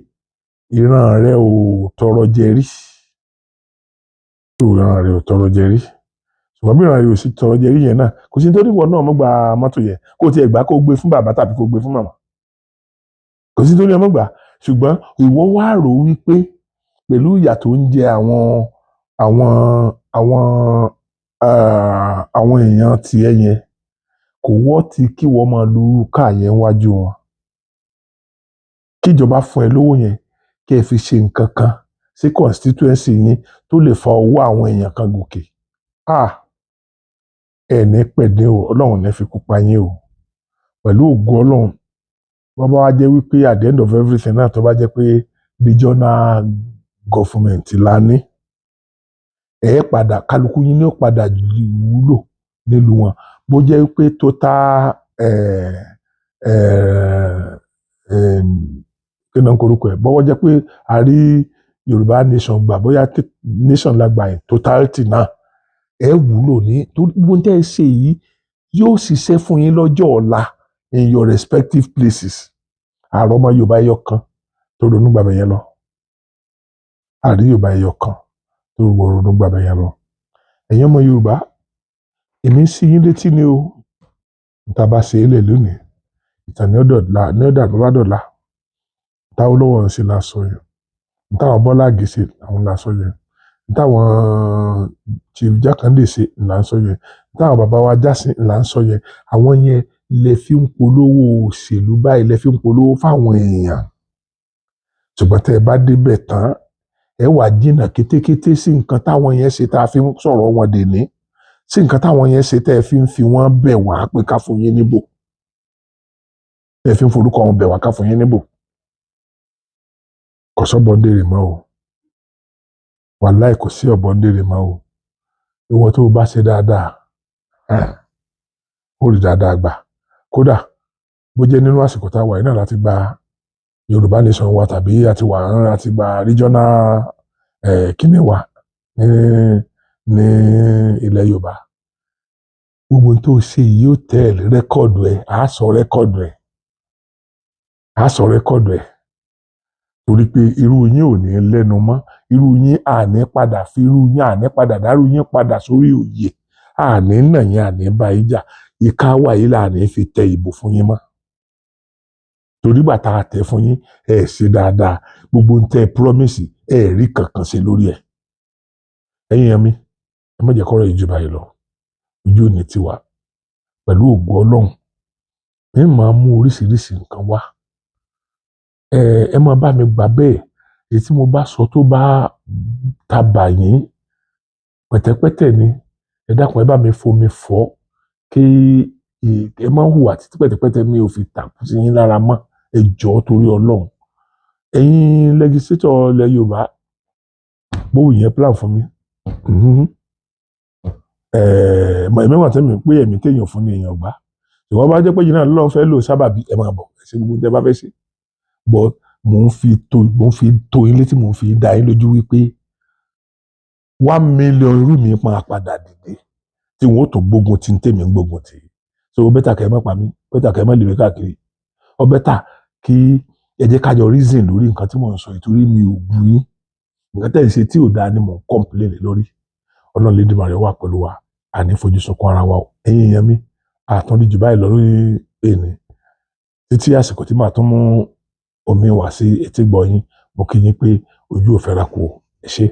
ìran rẹ̀ ò tọrọ jẹ rí. Ìran rẹ̀ ò tọrọ jẹ rí. Ṣùgbọ́n bí ìran rẹ̀ ò sì tọrọ jẹ rí yẹn náà, kò sí nítorí ìwọ náà mo gba mọ́tò yẹn, kó tiẹ̀ gbà kó gbé fún bàbá tàbí kó gbé fún màmá. Kò sí nítorí ọmọ gbà, ṣùgbọ́n ìwọ wá rò wípé pẹ̀lú ìyà tó ń jẹ àwọn èèyàn tiẹ̀ yẹn, kò wọ́ ti kí wọ́n máa lu káà yẹn wájú wọn. Kíjọba fún ẹ lówó yẹn kí ẹ fi ṣe nǹkan kan sí constituency yín tó lè fa owó àwọn èèyàn kan gòkè. Ẹni pẹ̀dé o, Ọlọ́run ní fi kú pa yín o. Pẹ̀lú ògo Ọlọ́run, wọ́n bá wá jẹ́ wípé at the end of everything náà tó bá jẹ́ pé regional government la ní, padà kálukú yín ní ó padà wúlò nílùú wọn. Bó jẹ́ wípé total kí náà ń korúkọ ẹ̀, bọ́wọ́ jẹ́ pé a rí Yorùbá nation gbà, bóyá nation la gbà in totality náà, wúlò ní torí gbogbo tẹ́ ẹ ṣe yìí yóò ṣiṣẹ́ fún yín lọ́jọ́ ọ̀la in your respective places. Àrọ́ ọmọ Yorùbá ẹyọ kan tó ronú gbàgbẹ́ yẹn lọ. Àrí Yorùbá ẹyọ kan tó ronú gbàgbẹ́ yẹn lọ. Ẹ̀yin ọmọ Yorùbá, èmi ń sí yín létí ni o. Níta bá ṣe é lè lónìí, ìtàn ní ọ̀dà bàbá dọ̀la. Táwọn olówó ń ṣe lásọ yẹn. Táwọn Bọ́lá Ìgè ṣe àwọn lásọ yẹn. Táwọn Chief Jákàndé ṣe là ń sọ yẹn. Táwọn bàbá wa Jásí là ń sọ yẹn. Àwọn yẹn lè fi ń polówó òṣèlú báyìí, lè fi ń polówó fáwọn èèyàn. Ṣùgbọ́n tẹ́ ẹ bá débẹ̀ tán, ẹ wà jìnnà kétékété sí nǹkan táwọn yẹn ṣe tá a fi ń sọ̀rọ̀ wọn dèní. Sí nǹkan táwọn yẹn ṣe tẹ́ ẹ fi wọ́n bẹ̀ wá pé ká fún yín níbò. Tẹ́ ẹ fi ń forúkọ wọn bẹ̀ wá ká fún yín níbò. Kò sọ́bọ̀ ń dèrè mọ́ o. Wàláì kò sí ọ̀bọ̀ ń dèrè mọ́ o. Ìwọ tó o bá ṣe dáadáa, ó rí dáadáa gbà. Kódà bó jẹ́ nínú àsìkò tá a wà yìí náà láti gba Yorùbá nation wa tàbí àti gba regional kíní wa ní ilẹ̀ Yorùbá. Gbogbo tó ṣe yìí yóò tẹ̀lé rẹ́kọ̀dù ẹ̀, á sọ rẹ́kọ̀dù ẹ̀. Torí pé irú yín ò ní lẹ́nu mọ́, irú yín àní padà fi irú yín àní padà dárú yín padà sórí òye, àní nà yín àní bá yín jà, ìka wà yìí là ní fi tẹ ìbò fún yín mọ́. torí gbà tá a tẹ̀ fún yín ẹ ṣe dáadáa gbogbo ń tẹ́ promise ẹ rí kankan ṣe lórí ẹ̀. ẹ̀yin yẹn mi ẹ má jẹ́ kọ́rọ̀ ìjọba yìí lọ ojú ò ní tiwa pẹ̀lú ògo Ọlọ́run ẹ máa mú oríṣiríṣi nǹkan wá ẹ máa bá mi gbà bẹ́ẹ̀ èyí tí mo bá sọ tó bá ta bà yín pẹ̀tẹ́pẹ́tẹ́ ni ẹ dákun ẹ bá mi fomi fọ̀ kí ẹ má hùwà títí pẹ̀tẹ́pẹ́tẹ́ mi ò fi tàkù sí yín lára mọ́ ẹ jọ̀ọ́ torí Ọlọ́run ẹ̀yin legislator ilẹ̀ Yorùbá gbówó yẹn plan fún mi ẹ̀mí wà tẹ́mi pé ẹ̀mí téèyàn fún ni èèyàn gbá ìwọ́n bá jẹ́ pé yìí náà lọ́n fẹ́ lò sábàbí ẹ máa bọ̀ ẹ ṣe gbogbo tẹ́ bá fẹ́ ṣe but mò ń fi tó yín létí mò ń fi dá yín lójú wípé 1 million irú mi máa padà dìde tí wọn ó tó gbógun tí ń tèmi ń gbógun tì í so bẹ́tà kẹ́ ẹ má pa mí bẹ́tà kẹ́ ẹ má lè wé káàkiri ọ bẹ́tà kí ẹ jẹ́ kájọ reason lórí nǹkan tí mò ń sọ ìtorí mi ò bu yín nǹkan tẹ́ ẹ̀ ṣe tí ò dáa ni mò ń complain lórí Ọlọ́run Lédùmarè wà pẹ̀lú wa àní fojú sunkún ara wa ẹ̀yin èèyàn mi àtúndí jù báyìí lọ lórí èèní títí àsìkò tí màá tún mú omi wá sí etí gbọ́ yín mo kí yín pé ojú ò fẹ́ ra kú ẹ ṣé.